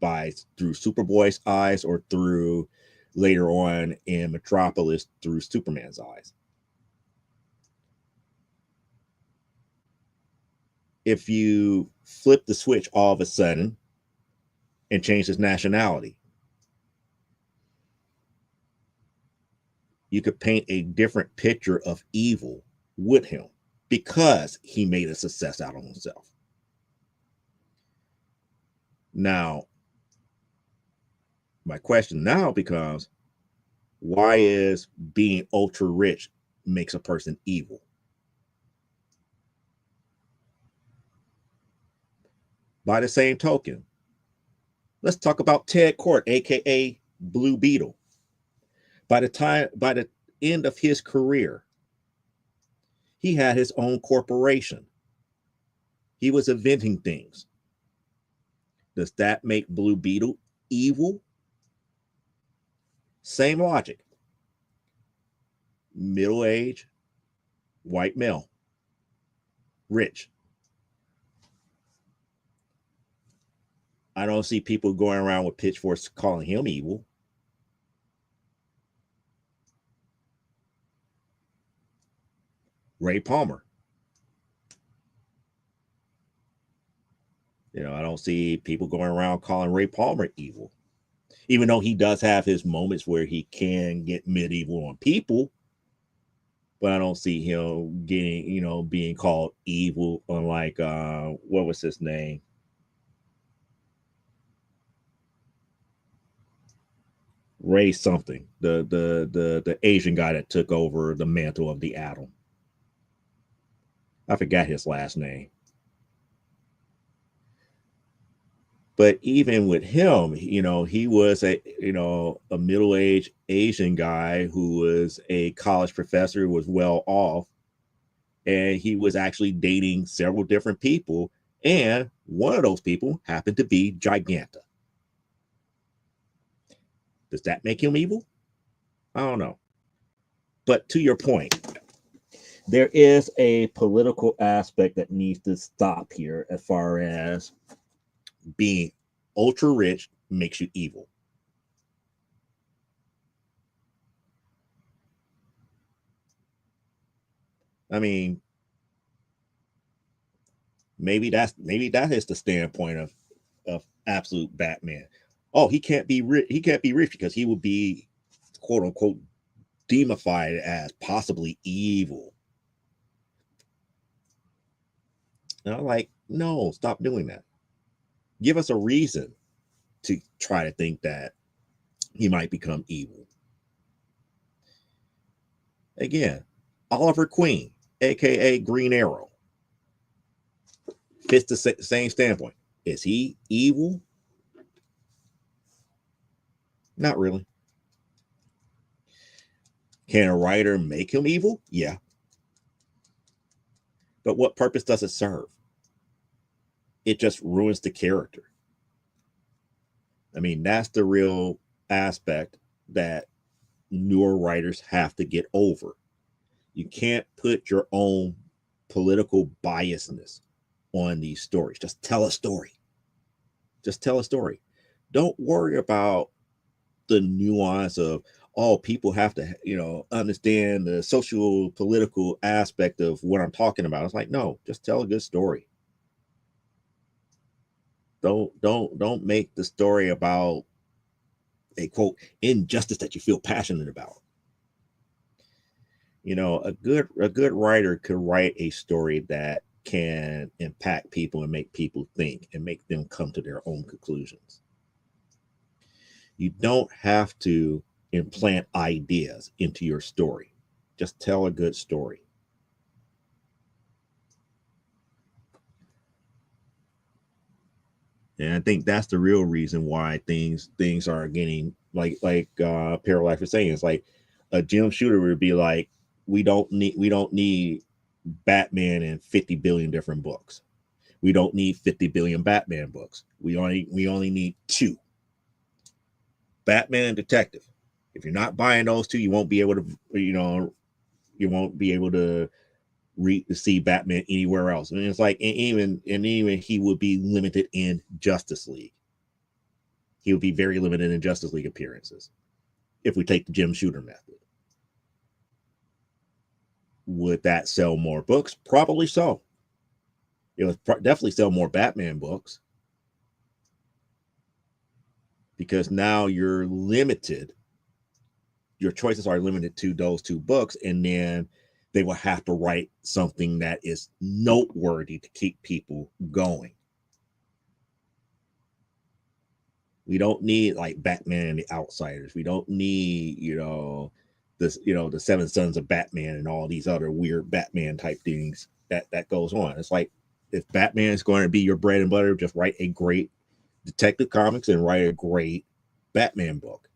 by through Superboy's eyes or through later on in Metropolis through Superman's eyes. If you flip the switch all of a sudden and change his nationality, you could paint a different picture of evil with him because he made a success out of himself. Now, my question now becomes, why is being ultra rich makes a person evil? By the same token, let's talk about Ted Kord, aka Blue Beetle. By the end of his career, he had his own corporation. He was inventing things. Does that make Blue Beetle evil? Same logic. Middle age, white male, rich. I don't see people going around with pitchforks calling him evil. Ray Palmer. I don't see people going around calling Ray Palmer evil, even though he does have his moments where he can get medieval on people. But I don't see him being called evil. Unlike what was his name? Ray something, the Asian guy that took over the mantle of the Atom. I forgot his last name. But even with him, he was a middle-aged Asian guy who was a college professor, who was well off, and he was actually dating several different people, and one of those people happened to be Giganta. Does that make him evil? I don't know. But to your point, there is a political aspect that needs to stop here, as far as being ultra rich makes you evil. I mean, maybe that is the standpoint of absolute Batman. Oh, he can't be rich. He can't be rich because he would be, quote unquote, demonified as possibly evil. And I'm like, no, stop doing that. Give us a reason to try to think that he might become evil. Again, Oliver Queen, aka Green Arrow, fits the same standpoint. Is he evil? Not really. Can a writer make him evil? Yeah. But what purpose does it serve? It just ruins the character. I mean, that's the real aspect that newer writers have to get over. You can't put your own political biasness on these stories. Just tell a story. Just tell a story. Don't worry about the nuance of, oh, people have to, understand the social political aspect of what I'm talking about. It's like, no, just tell a good story. Don't make the story about a quote injustice that you feel passionate about. A good writer could write a story that can impact people and make people think and make them come to their own conclusions. You don't have to implant ideas into your story. Just tell a good story. And I think that's the real reason why things are getting like Paralife was saying. It's like a Jim Shooter would be like, we don't need Batman in 50 billion different books. We don't need 50 billion Batman books. We only need 2. Batman and Detective. If you're not buying those 2, you won't be able to, you won't be able to see Batman anywhere else. And it's like, even he would be limited in Justice League. He would be very limited in Justice League appearances if we take the Jim Shooter method. Would that sell more books? Probably so. It would definitely sell more Batman books, because now you're limited. Your choices are limited to those 2 books, and then they will have to write something that is noteworthy to keep people going. We don't need like Batman and the Outsiders. We don't need, the 7 Sons of Batman and all these other weird Batman type things that goes on. It's like, if Batman is going to be your bread and butter, just write a great Detective Comics and write a great Batman book.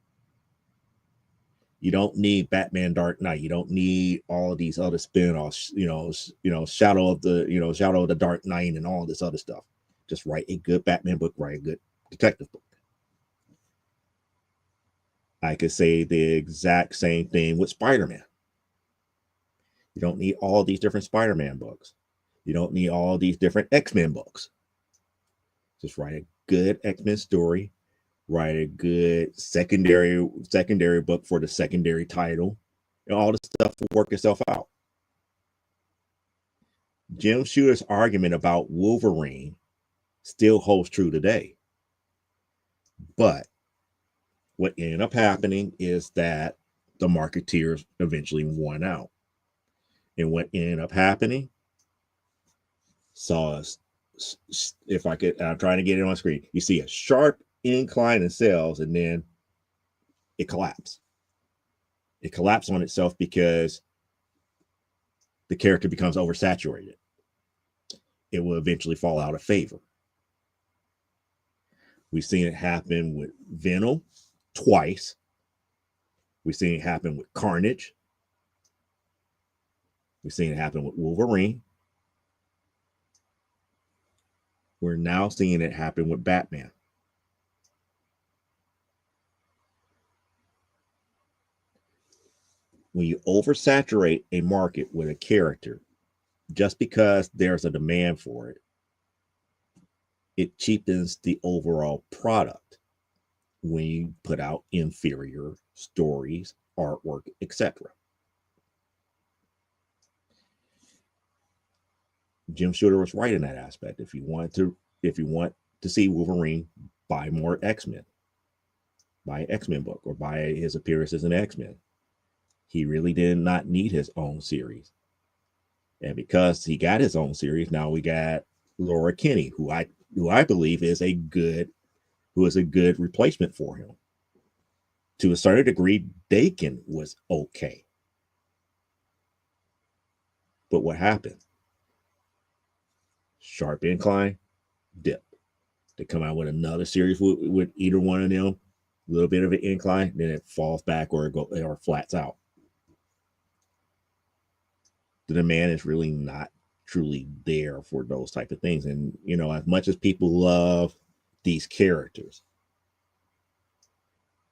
You don't need Batman Dark Knight. You don't need all of these other spin-offs, Shadow of the Dark Knight and all this other stuff. Just write a good Batman book, write a good detective book. I could say the exact same thing with Spider-Man. You don't need all these different Spider-Man books. You don't need all these different X-Men books. Just write a good X-Men story. Write a good secondary book for the secondary title. And all this stuff will work itself out. Jim Shooter's argument about Wolverine still holds true today. But what ended up happening is that the marketeers eventually won out. And what ended up happening, if I could, I'm trying to get it on screen. You see a sharp incline in sales, and then it collapsed. It collapsed on itself because the character becomes oversaturated. It will eventually fall out of favor. We've seen it happen with Venom twice. We've seen it happen with Carnage. We've seen it happen with Wolverine. We're now seeing it happen with Batman. When you oversaturate a market with a character, just because there's a demand for it, it cheapens the overall product when you put out inferior stories, artwork, etc. Jim Shooter was right in that aspect. If you want to see Wolverine, buy more X-Men. Buy an X-Men book or buy his appearances in X-Men. He really did not need his own series. And because he got his own series, now we got Laura Kinney, who I believe is a good replacement for him. To a certain degree, Dakin was okay. But what happened? Sharp incline, dip. They come out with another series with either one of them, a little bit of an incline, then it falls back or flats out. The demand is really not truly there for those type of things. And as much as people love these characters,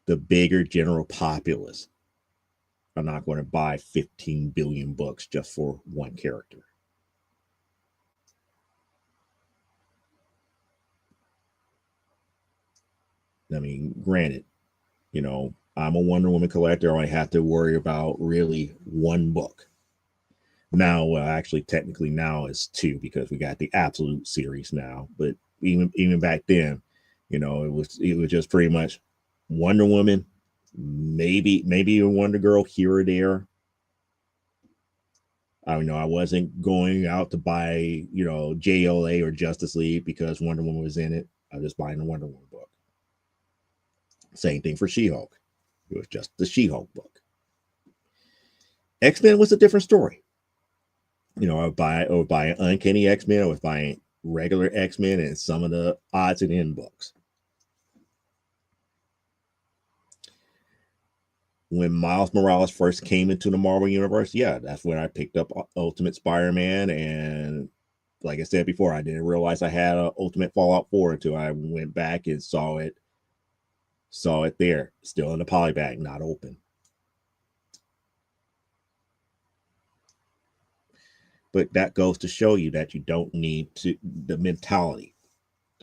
the bigger general populace I'm not going to buy 15 billion books just for one character. I mean, granted, I'm a Wonder Woman collector. I only have to worry about really one book. Now, well, actually, technically now it's two because we got the Absolute series now. But even back then, it was just pretty much Wonder Woman, maybe a Wonder Girl here or there. I wasn't going out to buy, JLA or Justice League because Wonder Woman was in it. I was just buying the Wonder Woman book. Same thing for She-Hulk. It was just the She-Hulk book. X-Men was a different story. I would buy an Uncanny X-Men. I was buying regular X-Men and some of the odds and end books. When Miles Morales first came into the Marvel Universe, yeah, that's when I picked up Ultimate Spider-Man. And like I said before, I didn't realize I had an Ultimate Fallout 4 until I went back and saw it there, still in the polybag, not open. But that goes to show you that you don't need the mentality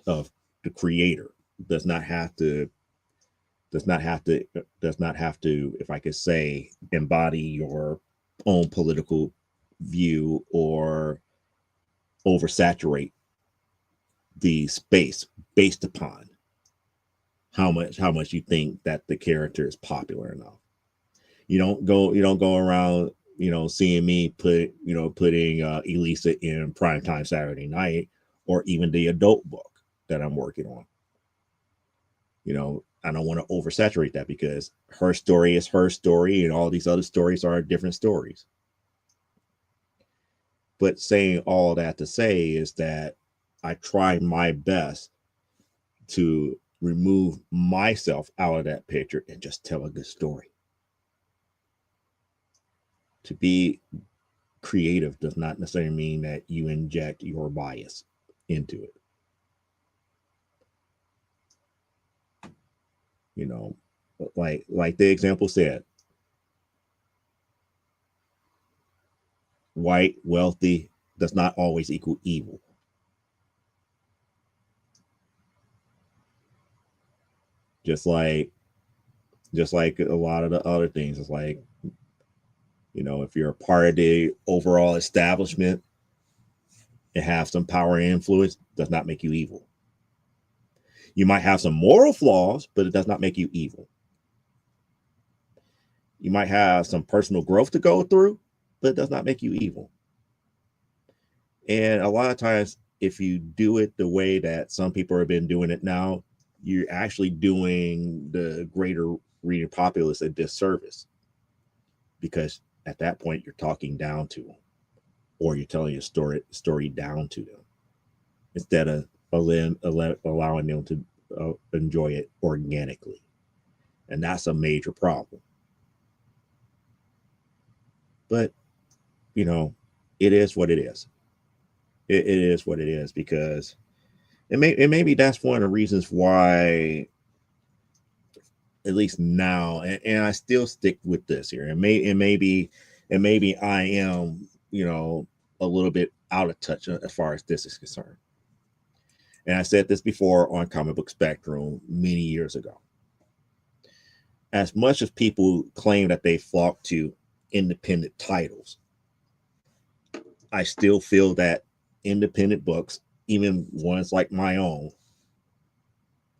of the creator does not have to, if I could say, embody your own political view or oversaturate the space based upon how much you think that the character is popular enough. You don't go around, seeing me putting Elisa in Primetime Saturday Night or even the adult book that I'm working on. I don't want to oversaturate that because her story is her story and all these other stories are different stories. But saying all that to say is that I try my best to remove myself out of that picture and just tell a good story. To be creative does not necessarily mean that you inject your bias into it. Like the example said, white, wealthy does not always equal evil. Just like a lot of the other things, it's like, if you're a part of the overall establishment and have some power and influence, does not make you evil. You might have some moral flaws, but it does not make you evil. You might have some personal growth to go through, but it does not make you evil. And a lot of times, if you do it the way that some people have been doing it now, you're actually doing the greater reading populace a disservice. Because at that point, you're talking down to them, or you're telling a story down to them, instead of allowing them to enjoy it organically. And that's a major problem. But, it is what it is. It is what it is, because maybe that's one of the reasons why, at least now, and I still stick with this here. And maybe I am, a little bit out of touch as far as this is concerned. And I said this before on Comic Book Spectrum many years ago. As much as people claim that they flock to independent titles, I still feel that independent books, even ones like my own,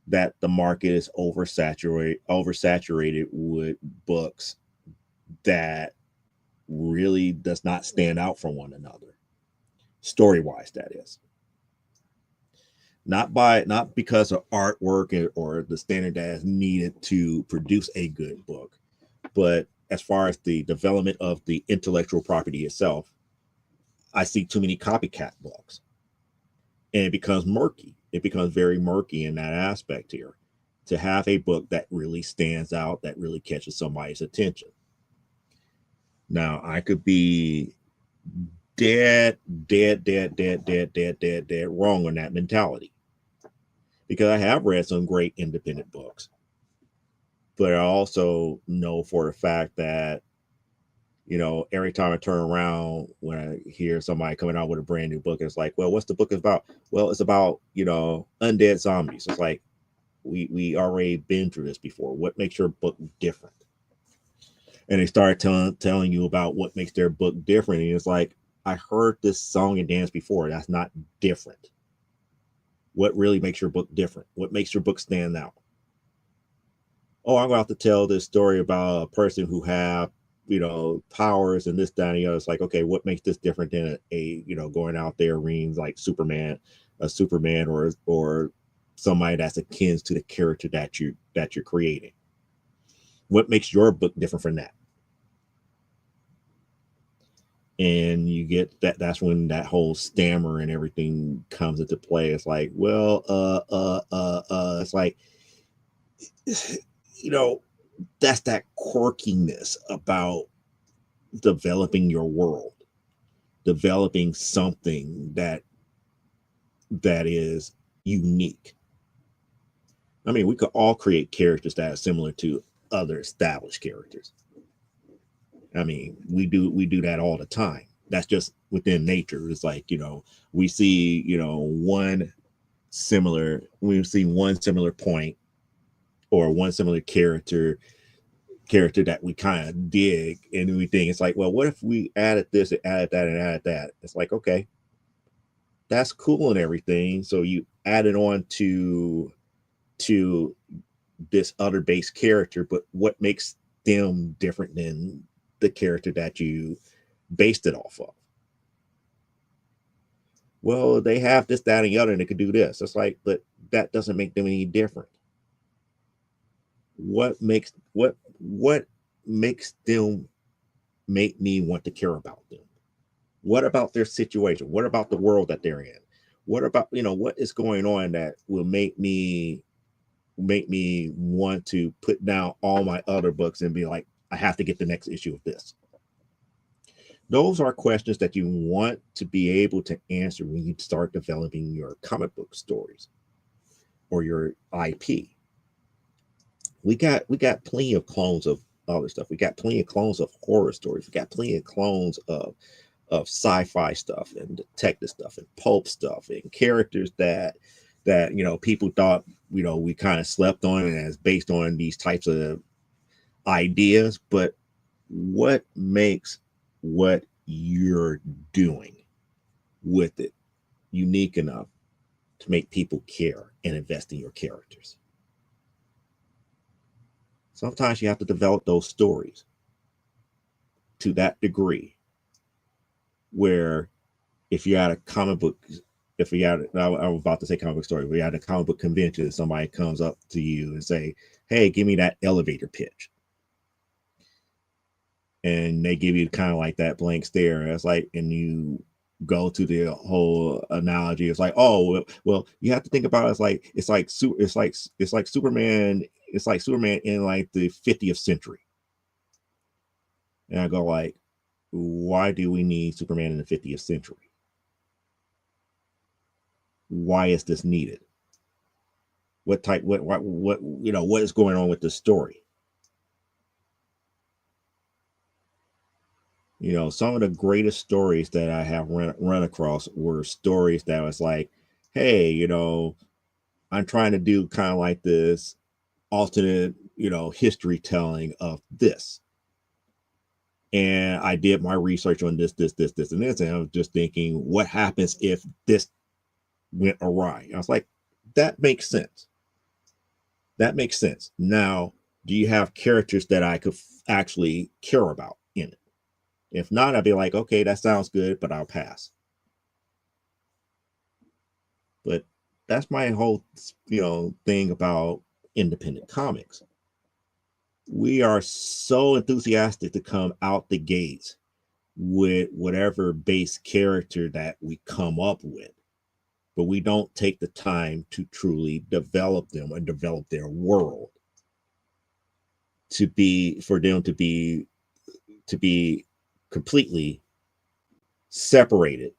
that the market is oversaturated with books that really does not stand out from one another, story-wise, that is. Not because of artwork or the standard that is needed to produce a good book, but as far as the development of the intellectual property itself, I see too many copycat books. And it becomes murky. It becomes very murky in that aspect here, to have a book that really stands out, that really catches somebody's attention. Now, I could be dead wrong on that mentality, because I have read some great independent books. But I also know for a fact that Every time I turn around when I hear somebody coming out with a brand new book, it's like, well, what's the book about? Well, it's about, undead zombies. It's like we already been through this before. What makes your book different? And they start telling you about what makes their book different. And it's like, I heard this song and dance before. That's not different. What really makes your book different? What makes your book stand out? Oh, I'm going to tell this story about a person who have, powers and this, that, and the other. It's like, okay, what makes this different than going out there reading like a Superman or somebody that's akin to the character that you're creating? What makes your book different from that? And you get that's when that whole stammer and everything comes into play. It's like, well, it's like, you know, that's that quirkiness about developing your world, developing something that is unique. I mean, we could all create characters that are similar to other established characters. I mean, we do that all the time. That's just within nature. It's like, we see, we see one similar point or one similar character that we kind of dig, and we think it's like, well, what if we added this and added that and added that? It's like, okay, that's cool and everything. So you added on to this other base character, but what makes them different than the character that you based it off of? Well, they have this, that, and the other, and they could do this. It's like, but that doesn't make them any different. What makes them make me want to care about them? What about their situation? What about the world that they're in? What about, what is going on that will make me want to put down all my other books and be like, I have to get the next issue of this? Those are questions that you want to be able to answer when you start developing your comic book stories or your IP. We got plenty of clones of other stuff. We got plenty of clones of horror stories. We got plenty of clones of sci-fi stuff and detective stuff and pulp stuff and characters that people thought we kind of slept on and as based on these types of ideas. But what makes what you're doing with it unique enough to make people care and invest in your characters? Sometimes you have to develop those stories to that degree where if you're at a comic book, if you're at, I was about to say comic book story, but you're at a comic book convention and somebody comes up to you and say, hey, give me that elevator pitch. And they give you kind of like that blank stare. And it's like, and you go to the whole analogy. It's like, oh, well, you have to think about it. It's like Superman. It's like Superman in like the 50th century. And I go like, why do we need Superman in the 50th century? Why is this needed? What is going on with the story? Some of the greatest stories that I have run across were stories that was like, hey, I'm trying to do kind of like this alternate, history telling of this. And I did my research on this, and this, and I was just thinking, what happens if this went awry? I was like, that makes sense. That makes sense. Now, do you have characters that I could actually care about in it? If not, I'd be like, okay, that sounds good, but I'll pass. But that's my whole, thing about independent comics. We are so enthusiastic to come out the gates with whatever base character that we come up with, but we don't take the time to truly develop them and develop their world for them to be completely separated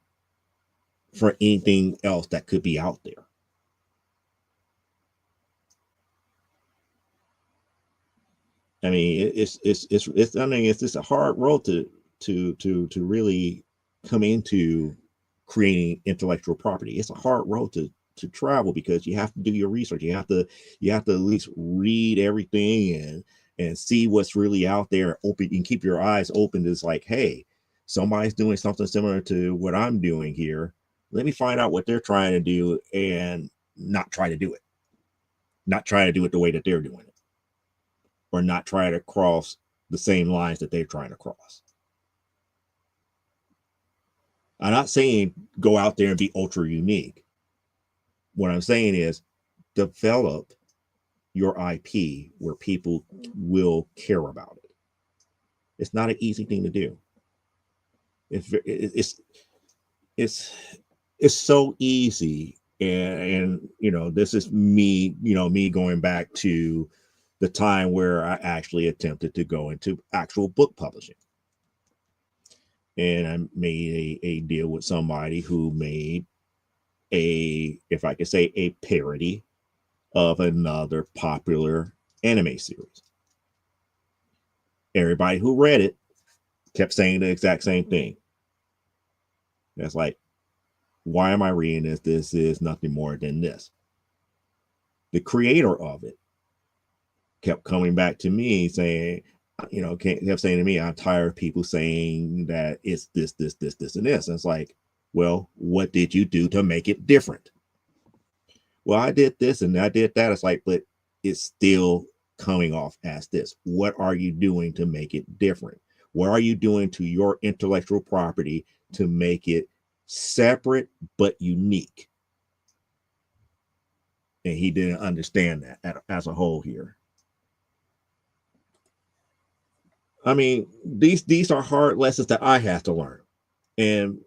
from anything else that could be out there. I mean, it's I mean, it's just a hard road to really come into creating intellectual property. It's a hard road to travel because you have to do your research. You have to at least read everything and see what's really out there. Open and keep your eyes open. It's like, hey, somebody's doing something similar to what I'm doing here. Let me find out what they're trying to do and not try to do it. Not try to do it the way that they're doing it. Or not try to cross the same lines that they're trying to cross. I'm not saying go out there and be ultra unique. What I'm saying is develop your IP where people will care about it. It's not an easy thing to do. It's so easy, and you know, this is me, you know, me going back to the time where I actually attempted to go into actual book publishing. And I made a deal with somebody who made if I could say, a parody of another popular anime series. Everybody who read it kept saying the exact same thing. That's like, why am I reading this? This is nothing more than this. The creator of it kept coming back to me saying, you know, kept saying to me, I'm tired of people saying that it's this, and this. And it's like, well, what did you do to make it different? Well, I did this and I did that. It's like, but it's still coming off as this. What are you doing to make it different? What are you doing to your intellectual property to make it separate but unique? And he didn't understand that as a whole here. I mean, these are hard lessons that I have to learn. And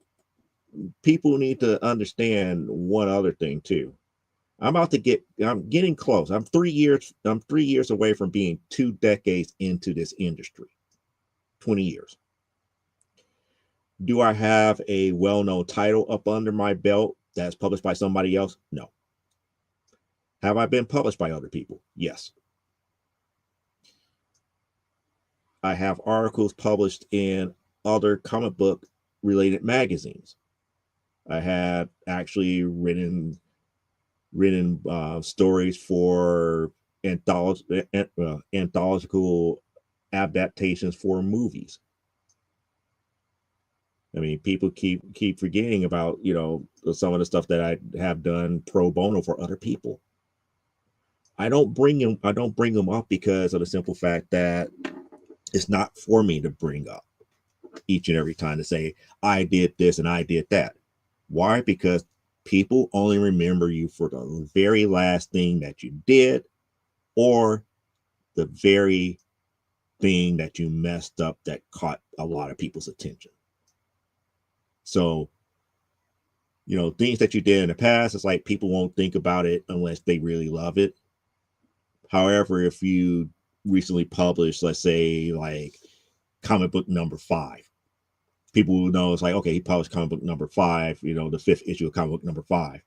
people need to understand one other thing too. I'm getting close. I'm 3 years away from being 2 decades into this industry. 20 years. Do I have a well-known title up under my belt that's published by somebody else? No. Have I been published by other people? Yes. I have articles published in other comic book related magazines. I have actually written stories for anthological adaptations for movies. I mean, people keep forgetting about, you know, some of the stuff that I have done pro bono for other people. I don't bring them up because of the simple fact that it's not for me to bring up each and every time to say I did this and I did that. Why? Because people only remember you for the very last thing that you did or the very thing that you messed up that caught a lot of people's attention. So, you know, things that you did in the past, it's like people won't think about it unless they really love it. However, if you recently published, let's say, like comic book number 5, people will know it's like, okay, he published comic book number 5, you know, the 5th issue of comic book number 5.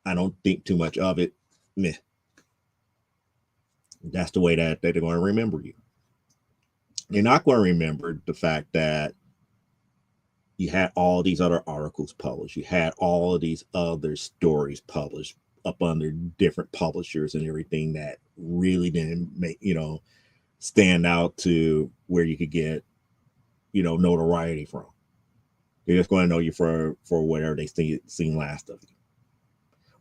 I don't think too much of it. Meh. That's the way that they're going to remember you. They're not going to remember the fact that you had all these other articles published. You had all of these other stories published up under different publishers and everything that really didn't make, you know, stand out to where you could get, you know, notoriety from. They're just going to know you for whatever they seen last of you.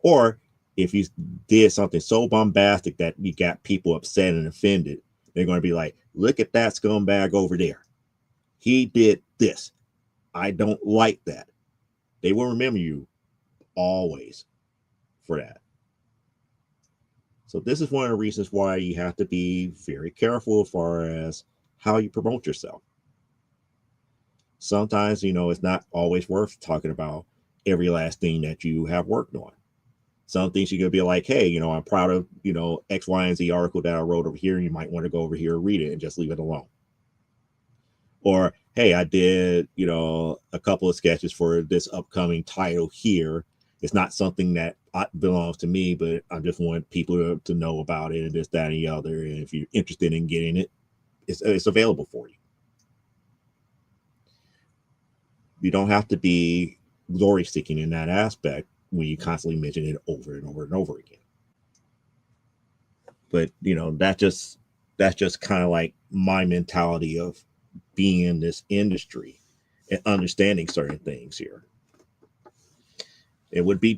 Or if you did something so bombastic that you got people upset and offended, they're going to be like, look at that scumbag over there. He did this. I don't like that. They will remember you always for that. So this is one of the reasons why you have to be very careful as far as how you promote yourself. Sometimes, you know, it's not always worth talking about every last thing that you have worked on. Some things you're going to be like, hey, you know, I'm proud of, you know, X, Y, and Z article that I wrote over here. And you might want to go over here and read it and just leave it alone. Or, hey, I did, you know, a couple of sketches for this upcoming title here. It's not something that belongs to me, but I just want people to know about it and this, that, and the other. And if you're interested in getting it, it's available for you. You don't have to be glory seeking in that aspect when you constantly mention it over and over and over again. But that's just kind of like my mentality of being in this industry and understanding certain things here. It would be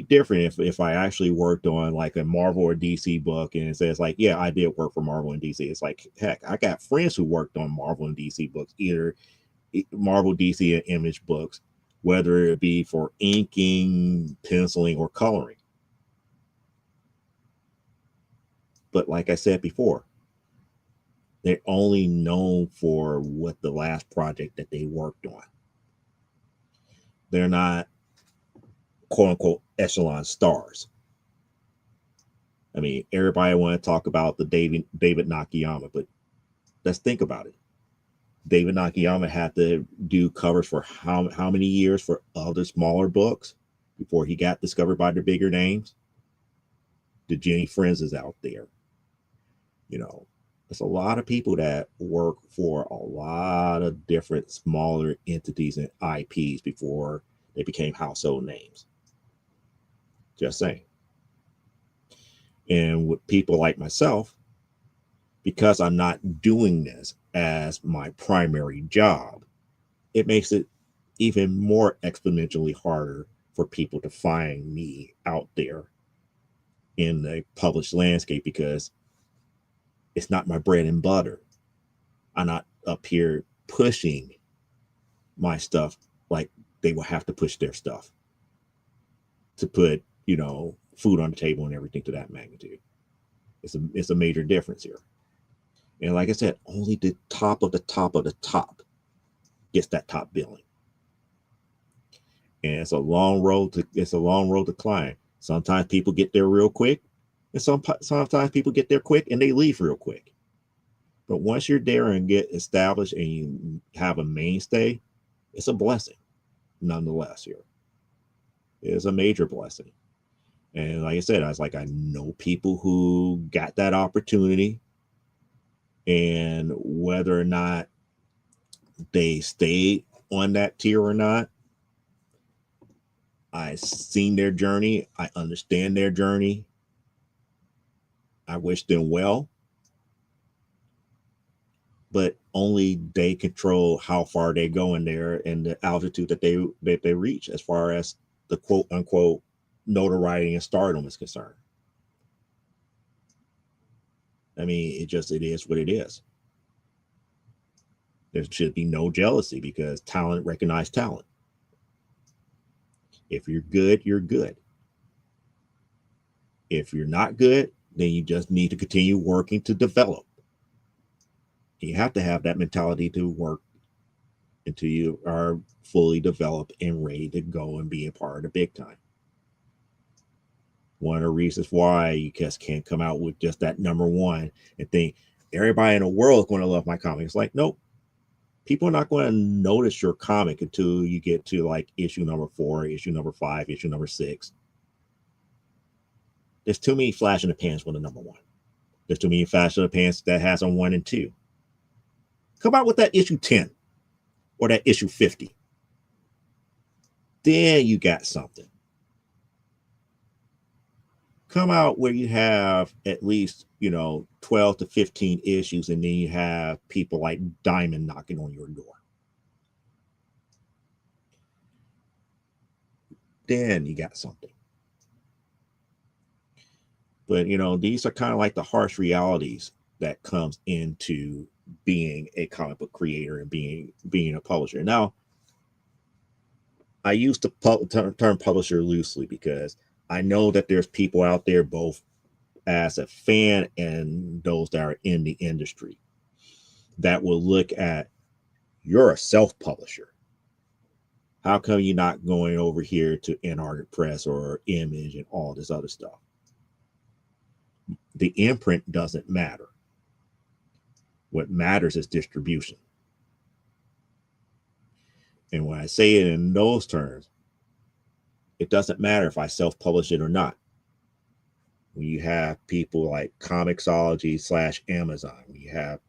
different if I actually worked on like a Marvel or DC book and it says like, yeah, I did work for Marvel and DC. It's like, heck, I got friends who worked on Marvel and DC books, either Marvel, DC, and Image books, whether it be for inking, penciling, or coloring. But like I said before, they're only known for what the last project that they worked on. They're not quote unquote echelon stars. I mean, everybody want to talk about the David Nakayama, but let's think about it. David Nakayama had to do covers for how many years for other smaller books before he got discovered by the bigger names. The Jenny Friends is out there. There's a lot of people that work for a lot of different smaller entities and IPs before they became household names. Just saying. And with people like myself, because I'm not doing this as my primary job, it makes it even more exponentially harder for people to find me out there in the published landscape because it's not my bread and butter. I'm not up here pushing my stuff like they will have to push their stuff to put, food on the table and everything to that magnitude. It's a major difference here. And like I said, only the top of the top of the top gets that top billing. And it's a long road to climb. Sometimes people get there real quick, and sometimes people get there quick and they leave real quick. But once you're there and get established and you have a mainstay, it's a blessing, nonetheless. Here, it's a major blessing. And like I said, I know people who got that opportunity, and whether or not they stayed on that tier or not, I've seen their journey. I understand their journey. I wish them well, but only they control how far they go in there and the altitude that they reach as far as the quote unquote notoriety and stardom is concerned. I mean, it is what it is. There should be no jealousy because talent recognizes talent. If you're good, you're good. If you're not good, then you just need to continue working to develop. You have to have that mentality to work until you are fully developed and ready to go and be a part of the big time. One of the reasons why you just can't come out with just that number one and think everybody in the world is going to love my comic. It's like, nope. People are not going to notice your comic until you get to like issue number 4, issue number 5, issue number 6. There's too many flash in the pans for the number 1. There's too many flash in the pans that has on 1 and 2. Come out with that issue 10 or that issue 50. Then you got something. Come out where you have at least, 12 to 15 issues, and then you have people like Diamond knocking on your door. Then you got something. But, these are kind of like the harsh realities that comes into being a comic book creator and being a publisher. Now, I use the term publisher loosely because I know that there's people out there, both as a fan and those that are in the industry, that will look at, you're a self-publisher. How come you're not going over here to Antarctic Press or Image and all this other stuff? The imprint doesn't matter. What matters is distribution. And when I say it in those terms, it doesn't matter if I self-publish it or not. When you have people like Comixology / Amazon, when you have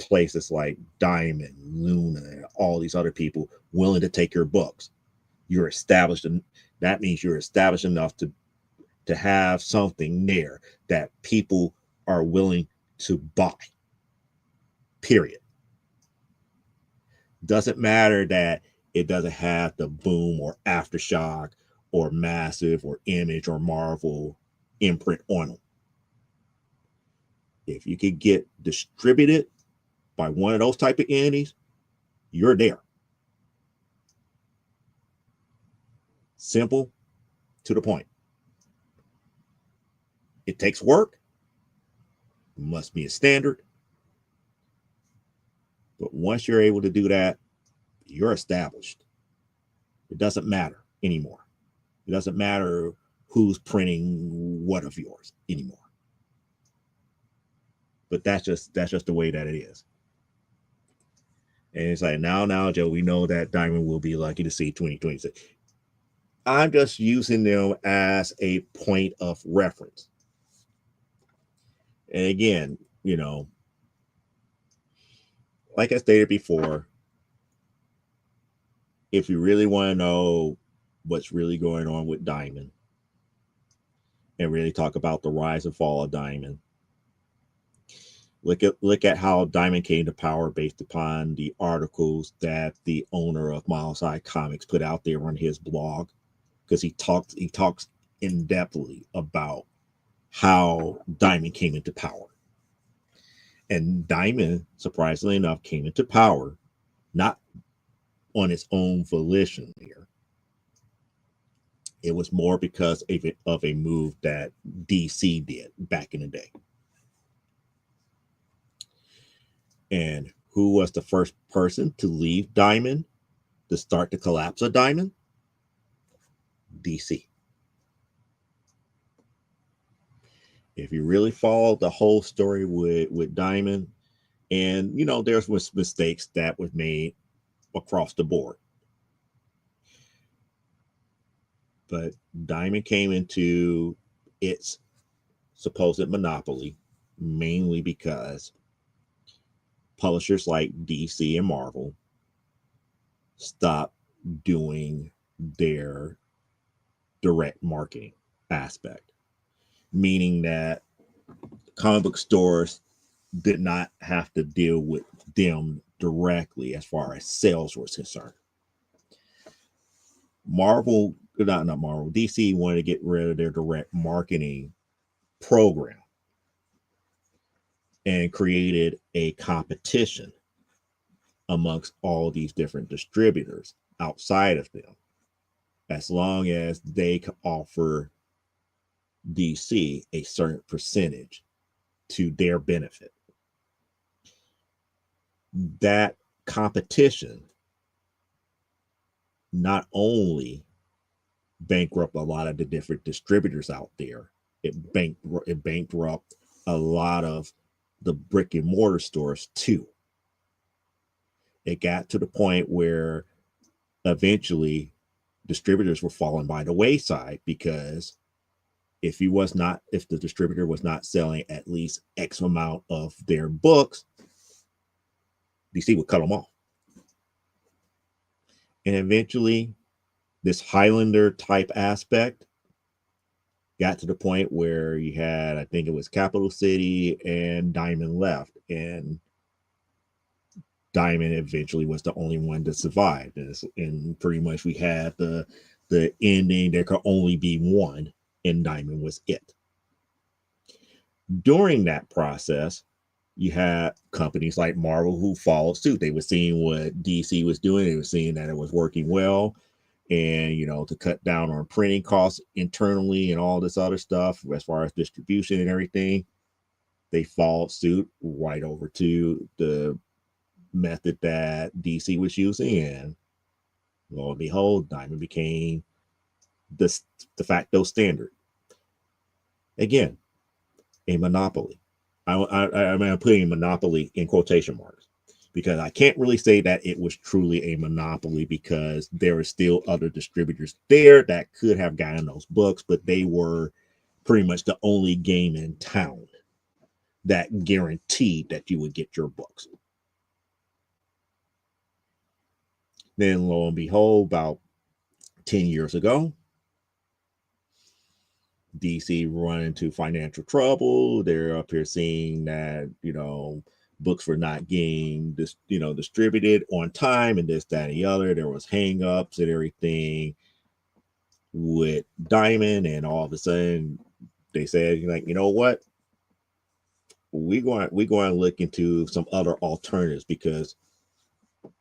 places like Diamond, Luna, and all these other people willing to take your books. You're established, and that means you're established enough to have something there that people are willing to buy. Period. Doesn't matter that it doesn't have the Boom or Aftershock or Massive or Image or Marvel imprint on them. If you could get distributed by one of those type of entities, you're there. Simple, to the point. It takes work. It must be a standard. But once you're able to do that, you're established. It doesn't matter anymore. It doesn't matter who's printing what of yours anymore. But that's just the way that it is. And it's like, now, Joe, we know that Diamond will be lucky to see 2026. I'm just using them as a point of reference. And again, like I stated before, if you really want to know what's really going on with Diamond and really talk about the rise and fall of Diamond, look at how Diamond came to power based upon the articles that the owner of Miles High Comics put out there on his blog, because he talks in depthly about how Diamond came into power. And Diamond, surprisingly enough, came into power not on its own volition here. It was more because of a move that DC did back in the day. And who was the first person to leave Diamond to start the collapse of Diamond? DC. If you really follow the whole story with Diamond, and there's mistakes that was made across the board, but Diamond came into its supposed monopoly mainly because publishers like DC and Marvel stopped doing their direct marketing aspect, meaning that comic book stores did not have to deal with them directly as far as sales was concerned. DC wanted to get rid of their direct marketing program and created a competition amongst all these different distributors outside of them, as long as they could offer DC a certain percentage to their benefit. That competition not only bankrupt a lot of the different distributors out there, it bankrupt a lot of the brick and mortar stores too. It got to the point where eventually distributors were falling by the wayside, because if the distributor was not selling at least X amount of their books, DC would cut them off. And eventually this Highlander type aspect got to the point where you had, I think it was Capital City and Diamond left, and Diamond eventually was the only one to survive. And pretty much we had the ending, there could only be one, and Diamond was it. During that process, you had companies like Marvel who followed suit. They were seeing what DC was doing. They were seeing that it was working well, and to cut down on printing costs internally and all this other stuff as far as distribution and everything. They followed suit right over to the method that DC was using, and lo and behold, Diamond became the de facto standard. Again, a monopoly. I'm putting monopoly in quotation marks, because I can't really say that it was truly a monopoly, because there are still other distributors there that could have gotten those books, but they were pretty much the only game in town that guaranteed that you would get your books. Then lo and behold, about 10 years ago, DC run into financial trouble. They're up here seeing that, books were not getting distributed on time and this, that, and the other. There was hangups and everything with Diamond, and all of a sudden they said, like, you know what? We're going to look into some other alternatives, because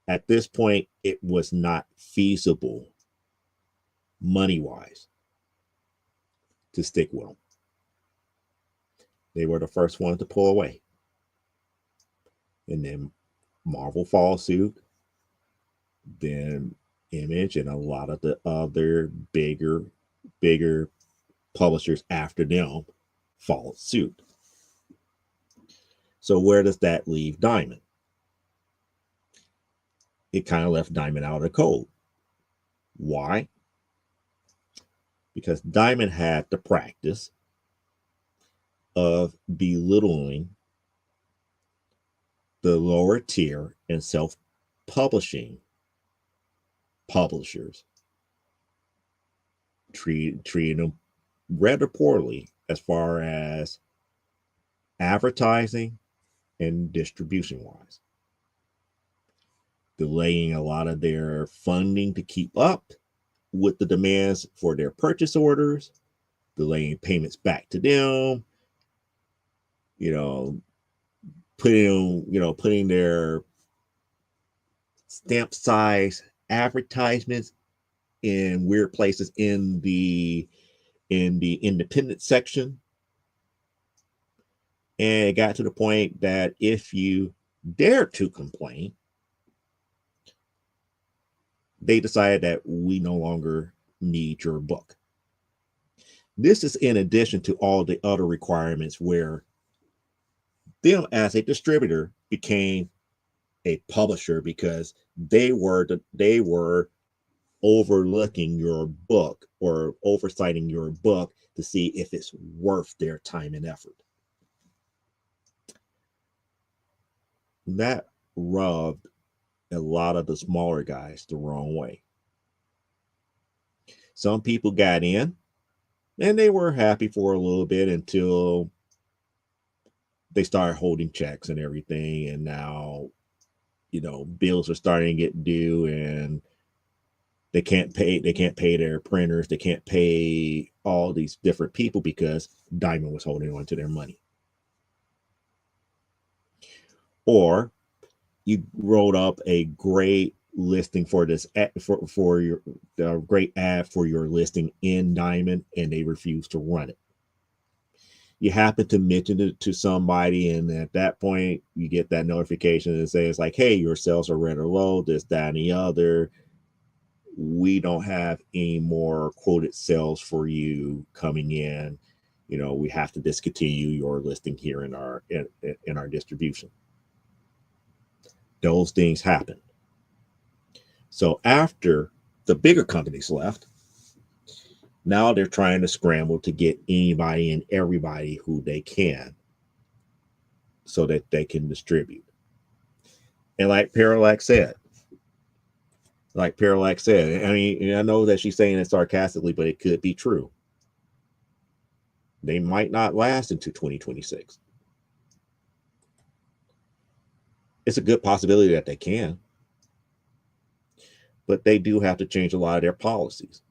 at this point it was not feasible money-wise to stick with them. They were the first one to pull away. And then Marvel falls suit. Then Image and a lot of the other bigger publishers after them followed suit. So where does that leave Diamond? It kind of left Diamond out of the cold. Why? Because Diamond had the practice of belittling the lower tier and self-publishing publishers, treating them rather poorly as far as advertising and distribution wise, delaying a lot of their funding to keep up with the demands for their purchase orders, delaying payments back to them, putting their stamp size advertisements in weird places in the independent section. And it got to the point that if you dare to complain, they decided that we no longer need your book. This is in addition to all the other requirements where them as a distributor became a publisher, because they were overlooking your book or oversighting your book to see if it's worth their time and effort. That rubbed a lot of the smaller guys the wrong way. Some people got in and they were happy for a little bit until they started holding checks and everything. And now, bills are starting to get due, and they can't pay their printers. They can't pay all these different people because Diamond was holding on to their money. Or you wrote up a great listing for this for your great ad for your listing in Diamond, and they refuse to run it. You happen to mention it to somebody, and at that point you get that notification that says, like, hey, your sales are rather low, this, that, and the other. We don't have any more quoted sales for you coming in. We have to discontinue your listing here in our distribution. Those things happen. So after the bigger companies left, now they're trying to scramble to get anybody and everybody who they can so that they can distribute. And like Parallax said, I mean, I know that she's saying it sarcastically, but it could be true. They might not last into 2026. It's a good possibility that they can, but they do have to change a lot of their policies.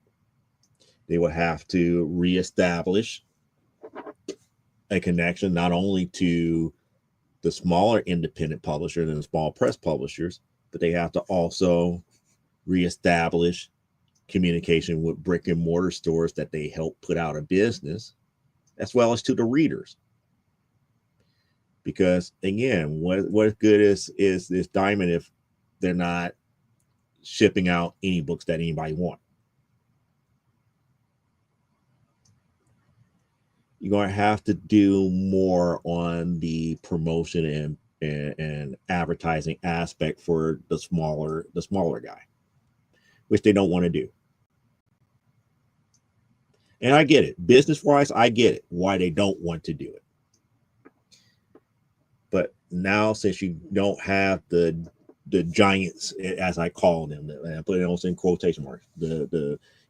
They will have to reestablish a connection not only to the smaller independent publishers and the small press publishers, but they have to also reestablish communication with brick and mortar stores that they help put out of business, as well as to the readers. Because again, what good is this Diamond if they're not shipping out any books that anybody wants? You're going to have to do more on the promotion and advertising aspect for the smaller guy, which they don't want to do. And I get it. Business-wise, I get it, why they don't want to do it. But now, since you don't have the the giants, as I call them, and I put it also in quotation marks,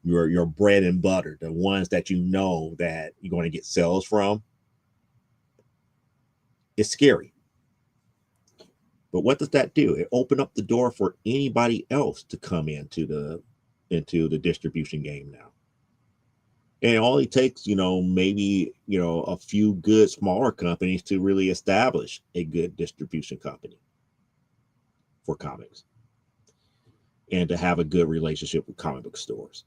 your bread and butter, the ones that you know that you're going to get sales from. It's scary. But what does that do? It opened up the door for anybody else to come into the distribution game now. And it only takes, maybe, a few good smaller companies to really establish a good distribution company for comics and to have a good relationship with comic book stores.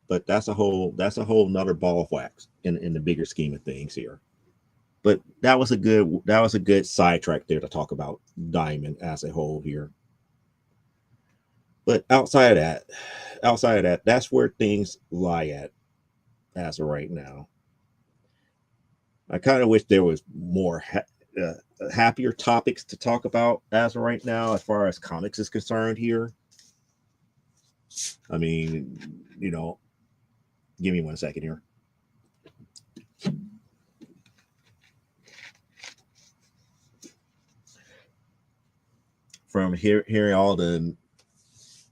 But that's a whole nother ball of wax in the bigger scheme of things here. But that was a good sidetrack there to talk about Diamond as a whole here. But outside of that, that's where things lie at as of right now. I kind of wish there was more happier topics to talk about as of right now, as far as comics is concerned here. I mean, give me 1 second here. From hearing all the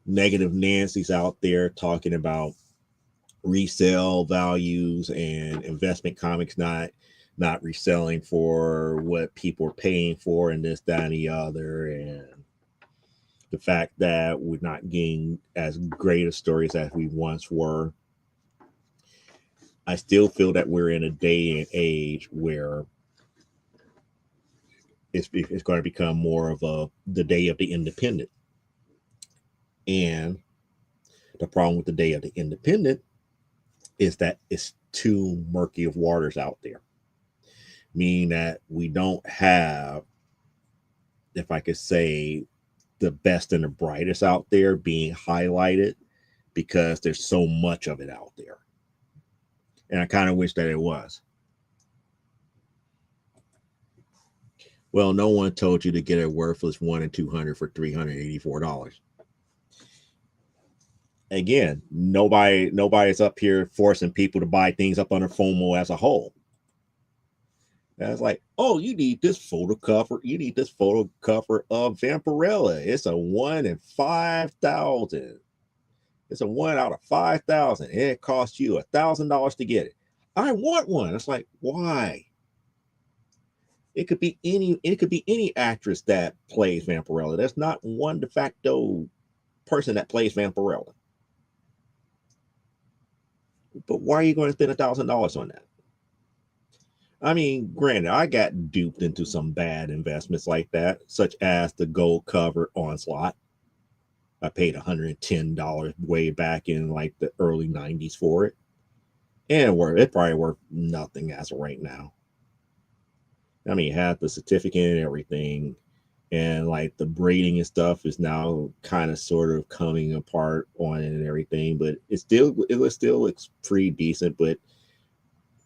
negative Nancy's out there talking about resale values and investment comics not reselling for what people are paying for, and this, that, and the other, and the fact that we're not getting as great of stories as we once were. I still feel that we're in a day and age where it's going to become more of the day of the independent. And the problem with the day of the independent is that it's too murky of waters out there. Meaning that we don't have, if I could say, the best and the brightest out there being highlighted, because there's so much of it out there. And I kind of wish that it was. Well, no one told you to get a worthless 1 and 200 for $384. Again, nobody's up here forcing people to buy things up under FOMO as a whole. That's like, oh, you need this photo cover. You need this photo cover of Vampirella. It's a 1 in 5,000. It's a 1 out of 5,000. And it costs you $1,000 to get it. I want one. It's like, why? It could be any actress that plays Vampirella. There's not one de facto person that plays Vampirella. But why are you going to spend $1,000 on that? I mean, granted, I got duped into some bad investments like that, such as the gold cover Onslaught. I paid $110 way back in like the early 90s for it. And it probably worth nothing as of right now. I mean, it had the certificate and everything. And like the braiding and stuff is now kind of sort of coming apart on it and everything. But it still looks pretty decent. But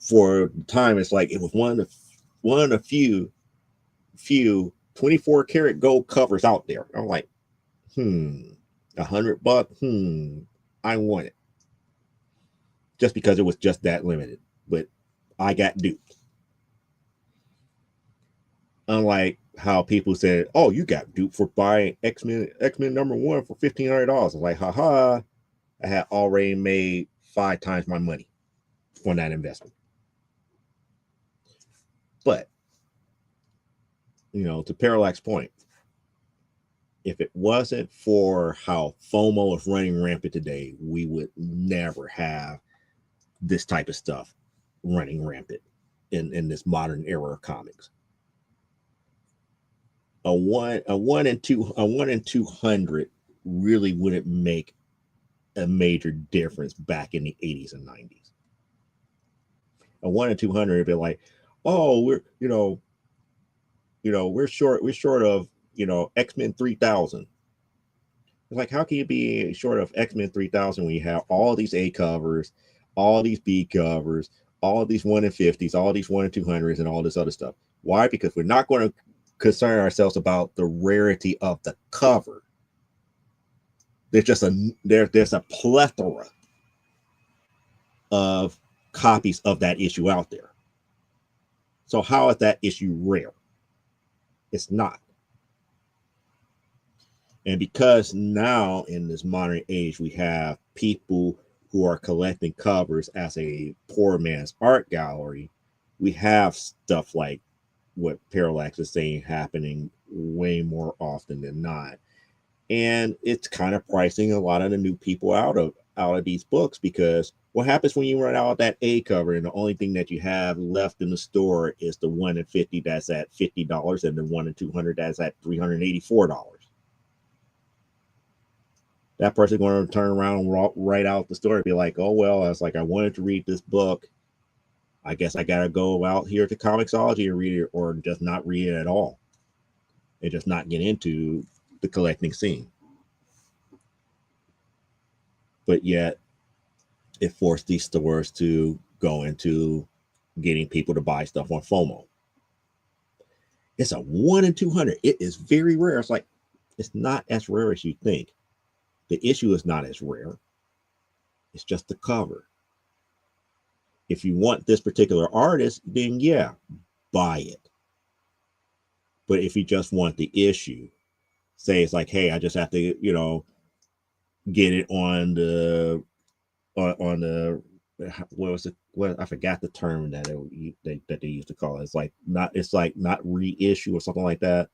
for the time, it's like it was one of the few 24 karat gold covers out there. I'm like, $100, I want it. Just because it was just that limited. But I got duped. Unlike how people said, oh, you got duped for buying X-Men #1 for $1,500. I was like, haha, I had already made 5 times my money on that investment. But, to Parallax's point, if it wasn't for how FOMO is running rampant today, we would never have this type of stuff running rampant in this modern era of comics. A 1 in 200 really wouldn't make a major difference back in the 80s and 90s. A 1 in 200 would be like, oh, we're short of X-Men 3000. It's like, how can you be short of X-Men 3000 when you have all these A covers, all these B covers, all these 1 in 50s, all these 1 in 200s, and all this other stuff? Why? Because we're not going to concern ourselves about the rarity of the cover. There's a plethora of copies of that issue out there. So how is that issue rare? It's not. And because now in this modern age, we have people who are collecting covers as a poor man's art gallery, we have stuff like what Parallax is saying happening way more often than not. And it's kind of pricing a lot of the new people out of these books, because what happens when you run out of that A cover and the only thing that you have left in the store is the 1 in 50 that's at $50 and the 1 in 200 that's at $384? That person going to turn around and write out the story and be like, oh, well, I was like, I wanted to read this book. I guess I got to go out here to Comixology and read it, or just not read it at all and just not get into the collecting scene. But yet it forced these stores to go into getting people to buy stuff on FOMO. It's a 1 in 200. It is very rare. It's like, it's not as rare as you think. The issue is not as rare. It's just the cover. If you want this particular artist, then yeah, buy it. But if you just want the issue, say it's like, hey, I just have to, get it on the what was it? What, I forgot the term that they used to call it. It's like not reissue or something like that.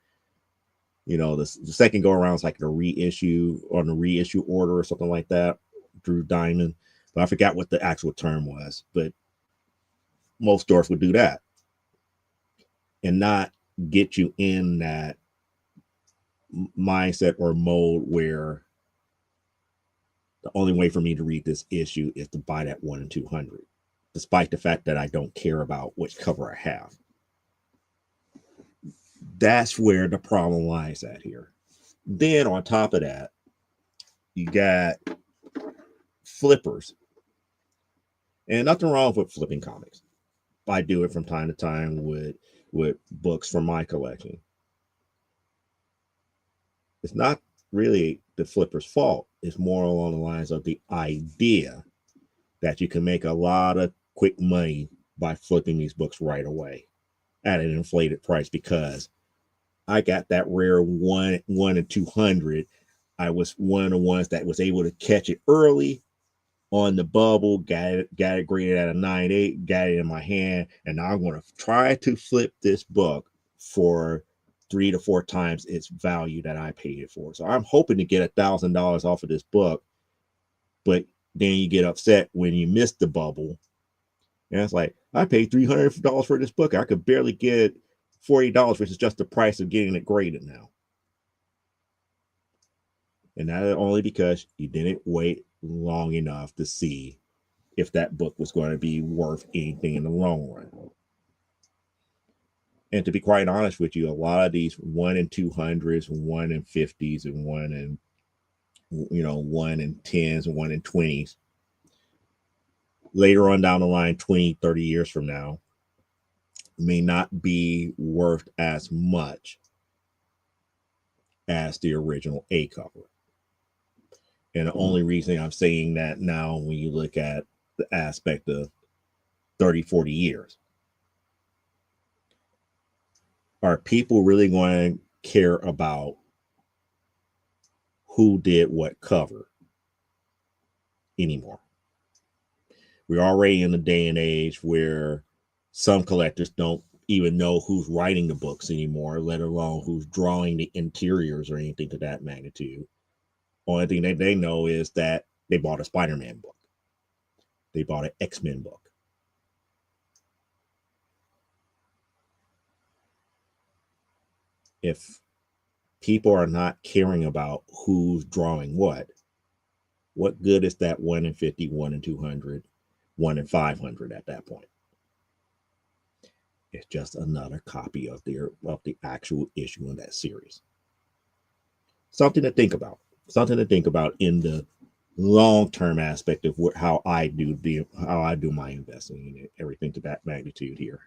The second go around is like the reissue on the reissue order or something like that. Drew Diamond, but I forgot what the actual term was. But most stores would do that and not get you in that mindset or mode where the only way for me to read this issue is to buy that 1 in 200, despite the fact that I don't care about which cover I have. That's where the problem lies at here. Then on top of that, you got flippers. And nothing wrong with flipping comics. I do it from time to time with books from my collection. It's not really the flipper's fault. It's more along the lines of the idea that you can make a lot of quick money by flipping these books right away at an inflated price, because I got that rare 1 in 200. I was one of the ones that was able to catch it early on the bubble, got it graded at a 9.8, got it in my hand, and now I'm going to try to flip this book for 3 to 4 times its value that I paid it for. So I'm hoping to get $1,000 off of this book, but then you get upset when you miss the bubble. And it's like, I paid $300 for this book. I could barely get $40, which is just the price of getting it graded now. And that is only because you didn't wait long enough to see if that book was going to be worth anything in the long run. And to be quite honest with you, a lot of these 1 in 200s, 1 in 50s, and 1 in 10s and 1 in 20s, later on down the line, 20, 30 years from now, may not be worth as much as the original A cover. And the only reason I'm saying that now, when you look at the aspect of 30, 40 years, are people really going to care about who did what cover anymore? We're already in a day and age where some collectors don't even know who's writing the books anymore, let alone who's drawing the interiors or anything to that magnitude. Only thing that they know is that they bought a Spider-Man book. They bought an X-Men book. If people are not caring about who's drawing what good is that 1 in 50, 1 in 200, 1 in 500 at that point? It's just another copy of the actual issue in that series. Something to think about. Something to think about in the long-term aspect of how I do my investing and everything to that magnitude here.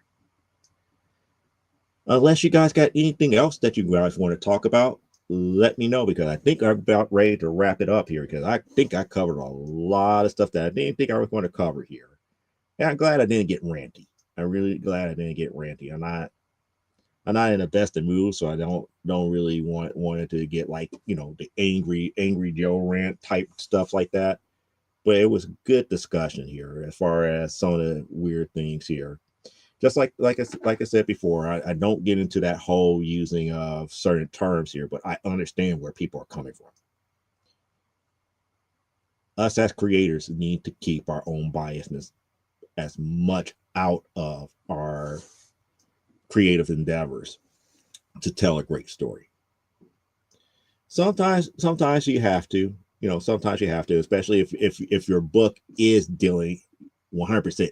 Unless you guys got anything else that you guys want to talk about, let me know, because I think I'm about ready to wrap it up here, because I think I covered a lot of stuff that I didn't think I was going to cover here. And I'm glad I didn't get ranty. I'm really glad I didn't get ranty. I'm not in the best of mood, so I don't really wanted to get like, the angry Joe rant type stuff like that. But it was good discussion here as far as some of the weird things here. Just like I said before, I don't get into that whole using of certain terms here, but I understand where people are coming from. Us as creators need to keep our own biasness as much out of our creative endeavors to tell a great story. Sometimes you have to, sometimes you have to, especially if your book is dealing 100%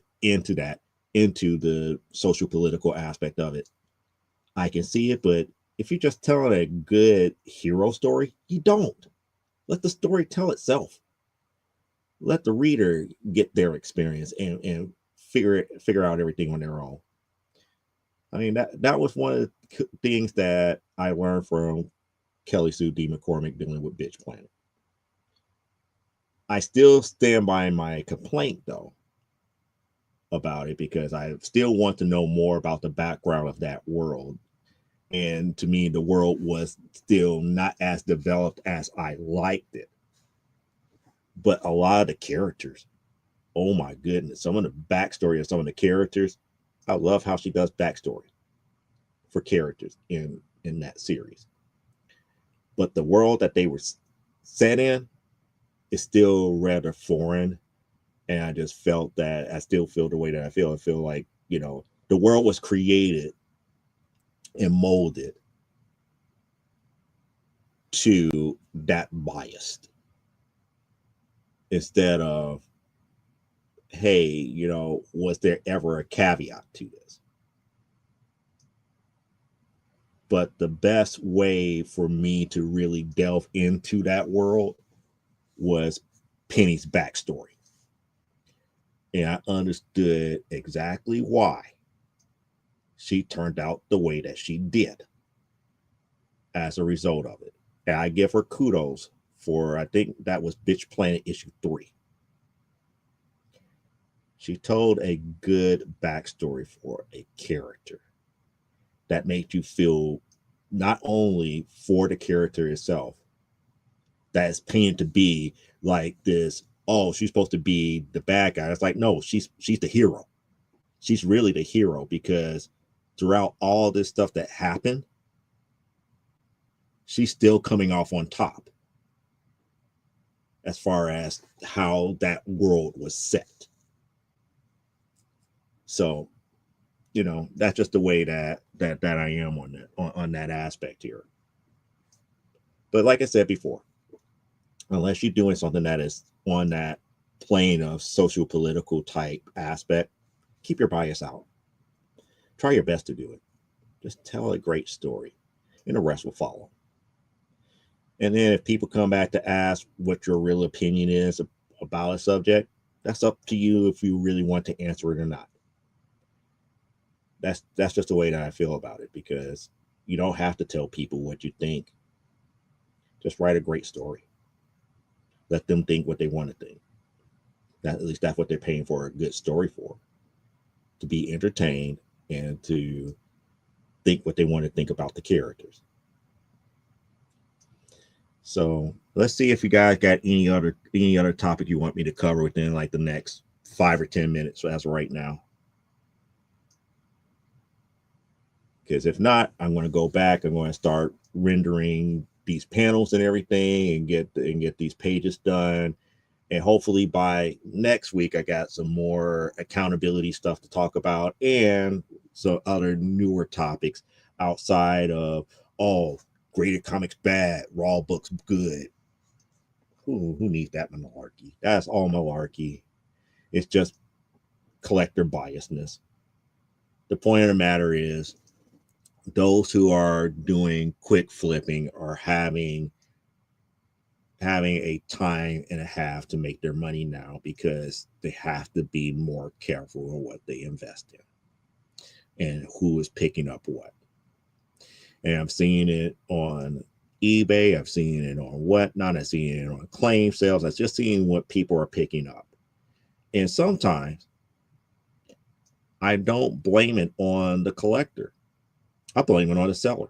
into the social political aspect of it. I can see it, but if you're just telling a good hero story, you don't. Let the story tell itself. Let the reader get their experience and figure out everything on their own. I mean, that was one of the things that I learned from Kelly Sue D. McCormick dealing with Bitch Planet. I still stand by my complaint though about it, because I still want to know more about the background of that world. And to me, the world was still not as developed as I liked it. But a lot of the characters, oh my goodness, some of the backstory of some of the characters, I love how she does backstory for characters in that series. But the world that they were set in is still rather foreign, and I just felt that I still feel the way that I feel. I feel like, the world was created and molded to that biased, instead of, hey, was there ever a caveat to this? But the best way for me to really delve into that world was Penny's backstory. And I understood exactly why she turned out the way that she did as a result of it. And I give her kudos for, I think that was Bitch Planet issue 3. She told a good backstory for a character that made you feel not only for the character itself, that is painted to be like this, oh, she's supposed to be the bad guy. It's like, no, she's the hero. She's really the hero, because throughout all this stuff that happened, she's still coming off on top as far as how that world was set. So, that's just the way that I am on that on that aspect here. But like I said before, unless you're doing something that is on that plane of social political type aspect, keep your bias out. Try your best to do it. Just tell a great story, and the rest will follow. And then if people come back to ask what your real opinion is about a subject, that's up to you if you really want to answer it or not. That's just the way that I feel about it, because you don't have to tell people what you think. Just write a great story. Let them think what they want to think. At least that's what they're paying for a good story for. To be entertained and to think what they want to think about the characters. So let's see if you guys got any other topic you want me to cover within like the next 5 or 10 minutes as of right now. Because if not, I'm going to go back. I'm going to start rendering these panels and everything, and get these pages done. And hopefully by next week, I got some more accountability stuff to talk about, and some other newer topics outside of, oh, graded comics bad, raw books good. Who needs that malarkey? That's all malarkey. It's just collector biasness. The point of the matter is, those who are doing quick flipping are having a time and a half to make their money now, because they have to be more careful in what they invest in and who is picking up what. And I'm seeing it on eBay, I've seen it on whatnot, I've seen it on claim sales, I've just seen what people are picking up. And sometimes I don't blame it on the collector. I blame it on the seller.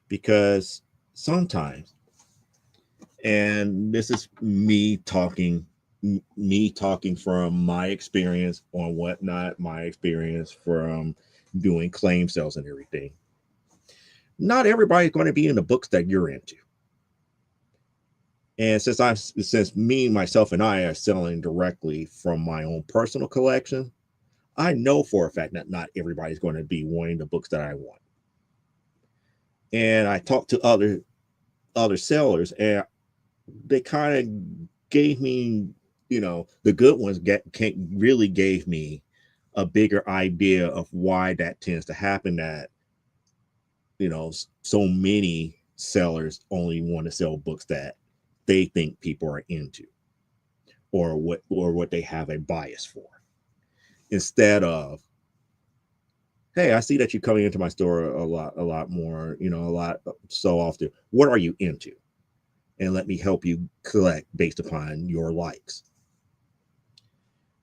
Because sometimes, and this is me talking from my experience on whatnot, my experience from doing claim sales and everything. Not everybody's going to be in the books that you're into. And since me, myself, and I are selling directly from my own personal collection, I know for a fact that not everybody's going to be wanting the books that I want. And I talked to other sellers, and they kind of gave me, the good ones really gave me a bigger idea of why that tends to happen. That so many sellers only want to sell books that they think people are into, or what they have a bias for, instead of, hey, I see that you're coming into my store a lot more, a lot so often. What are you into? And let me help you collect based upon your likes.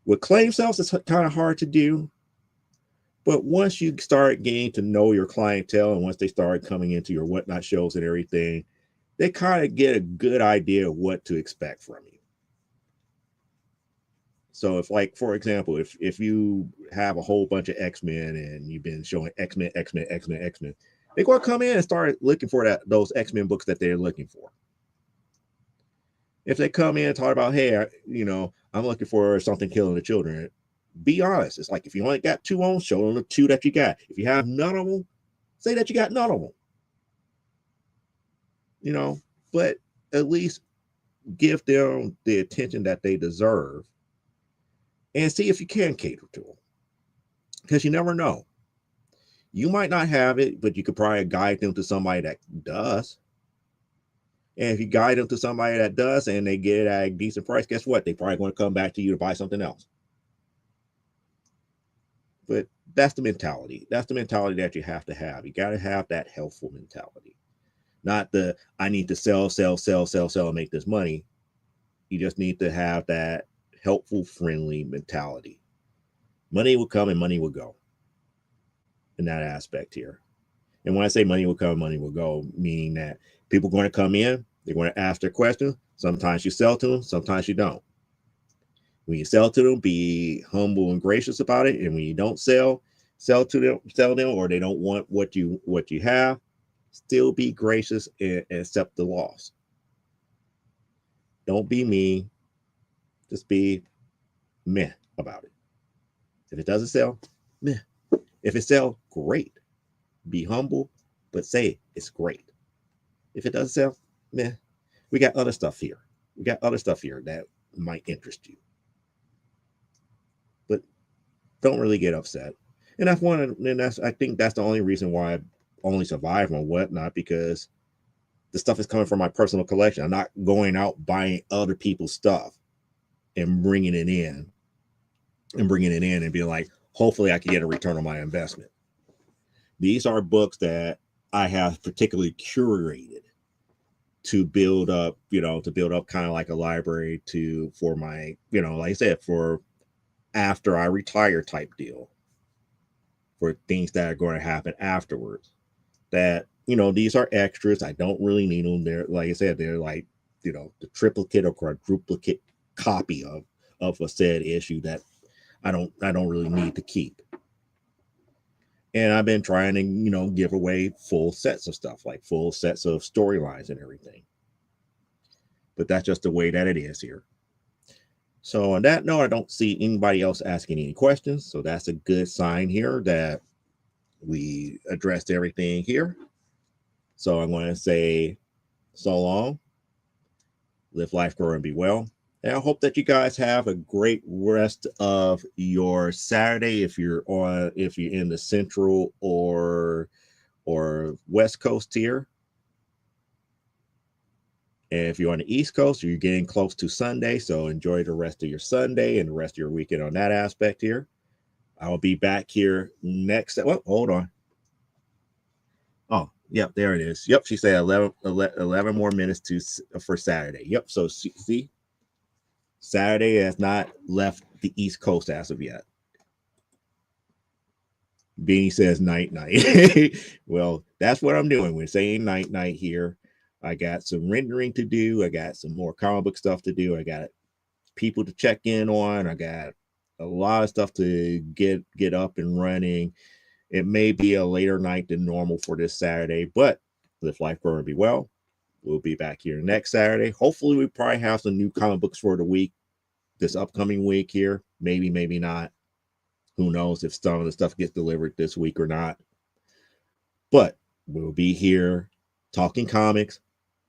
With claim sales, it's kind of hard to do. But once you start getting to know your clientele, and once they start coming into your whatnot shows and everything, they kind of get a good idea of what to expect from you. So if, like, for example, if you have a whole bunch of X-Men and you've been showing X-Men, they're going to come in and start looking for those X-Men books that they're looking for. If they come in and talk about, hey, I'm looking for something killing the children, be honest. It's like, if you only got 2 on, show them the 2 that you got. If you have none of them, say that you got none of them. But at least give them the attention that they deserve, and see if you can cater to them. Because you never know. You might not have it, but you could probably guide them to somebody that does. And if you guide them to somebody that does and they get it at a decent price, guess what? They probably going to come back to you to buy something else. But that's the mentality. That's the mentality that you have to have. You got to have that helpful mentality. Not the, I need to sell, and make this money. You just need to have that helpful, friendly mentality. Money will come and money will go in that aspect here. And when I say money will come, money will go, meaning that people are going to come in, they're going to ask their questions. Sometimes you sell to them, sometimes you don't. When you sell to them, be humble and gracious about it. And when you don't sell them, or they don't want what you have, still be gracious and accept the loss. Don't be mean. Just be meh about it. If it doesn't sell, meh. If it sells, great. Be humble, but say it's great. If it doesn't sell, meh. We got other stuff here. That might interest you. But don't really get upset. And I think that's the only reason why I only survive on whatnot, because the stuff is coming from my personal collection. I'm not going out buying other people's stuff and bringing it in and being like, hopefully I can get a return on my investment. These are books that I have particularly curated to build up kind of like a library for my, like I said, for after I retire type deal, for things that are going to happen afterwards. That, these are extras. I don't really need them. They're, like I said, they're like, the triplicate or quadruplicate copy of a said issue that I don't really need to keep. And I've been trying to, give away full sets of stuff, like full sets of storylines and everything. But that's just the way that it is here. So on that note, I don't see anybody else asking any questions. So that's a good sign here that we addressed everything here. So I'm going to say so long. Live life, grow, and be well. And I hope that you guys have a great rest of your Saturday. If you're in the Central or West Coast here. And if you're on the East Coast, you're getting close to Sunday. So enjoy the rest of your Sunday and the rest of your weekend on that aspect here. I'll be back here next. Well, hold on. Oh, yep, there it is. Yep, she said 11 more minutes for Saturday. Yep, so see, Saturday has not left the East Coast as of yet. Beanie says night night. Well, that's what I'm doing. We're saying night night here. I got some rendering to do. I got some more comic book stuff to do. I got people to check in on. I got a lot of stuff to get up and running. It may be a later night than normal for this Saturday, but if life grow and be well, we'll be back here next Saturday. Hopefully, we probably have some new comic books for the week, this upcoming week here. Maybe, maybe not. Who knows if some of the stuff gets delivered this week or not. But we'll be here talking comics,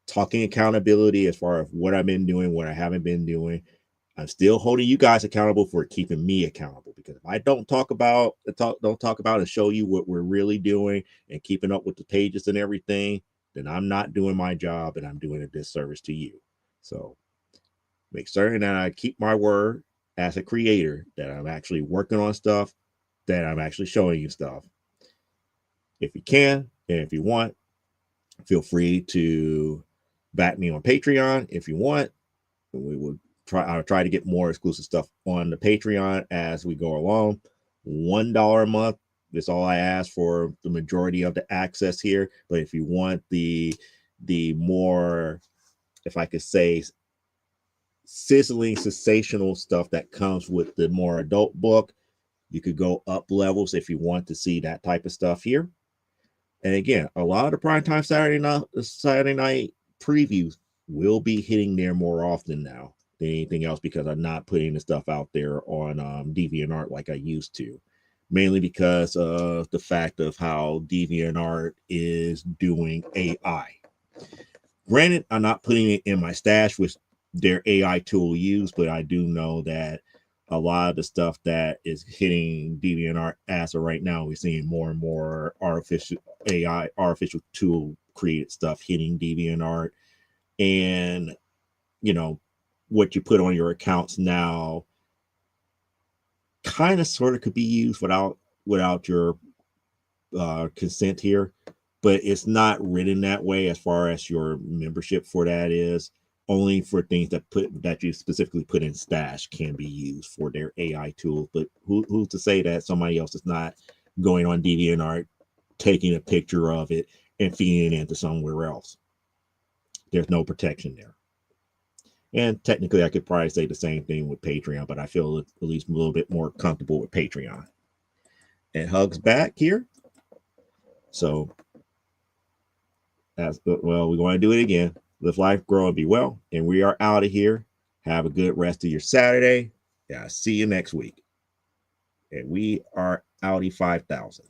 talking accountability as far as what I've been doing, what I haven't been doing. I'm still holding you guys accountable for keeping me accountable, because if I don't talk about and show you what we're really doing and keeping up with the pages and everything, then I'm not doing my job and I'm doing a disservice to you. So make certain that I keep my word as a creator, that I'm actually working on stuff, that I'm actually showing you stuff. If you can, and if you want, feel free to back me on Patreon if you want. I'll try to get more exclusive stuff on the Patreon as we go along. $1 a month is all I ask for the majority of the access here. But if you want the more, if I could say, sizzling, sensational stuff that comes with the more adult book, you could go up levels if you want to see that type of stuff here. And again, a lot of the primetime Saturday night previews will be hitting there more often now than anything else, because I'm not putting the stuff out there on DeviantArt like I used to, mainly because of the fact of how DeviantArt is doing AI. Granted, I'm not putting it in my stash with their AI tool used, but I do know that a lot of the stuff that is hitting DeviantArt as of right now, we're seeing more and more artificial tool created stuff hitting DeviantArt. And, you know, what you put on your accounts now kind of sort of could be used without your consent here, but it's not written that way as far as your membership for that is. Only for things that you specifically put in stash can be used for their AI tools. But who's to say that somebody else is not going on DeviantArt, taking a picture of it and feeding it into somewhere else? There's no protection there. And technically, I could probably say the same thing with Patreon, but I feel at least a little bit more comfortable with Patreon. And Hugs back here. So, we're going to do it again. Live life, grow, and be well. And we are out of here. Have a good rest of your Saturday. Yeah, see you next week. And we are Audi 5000.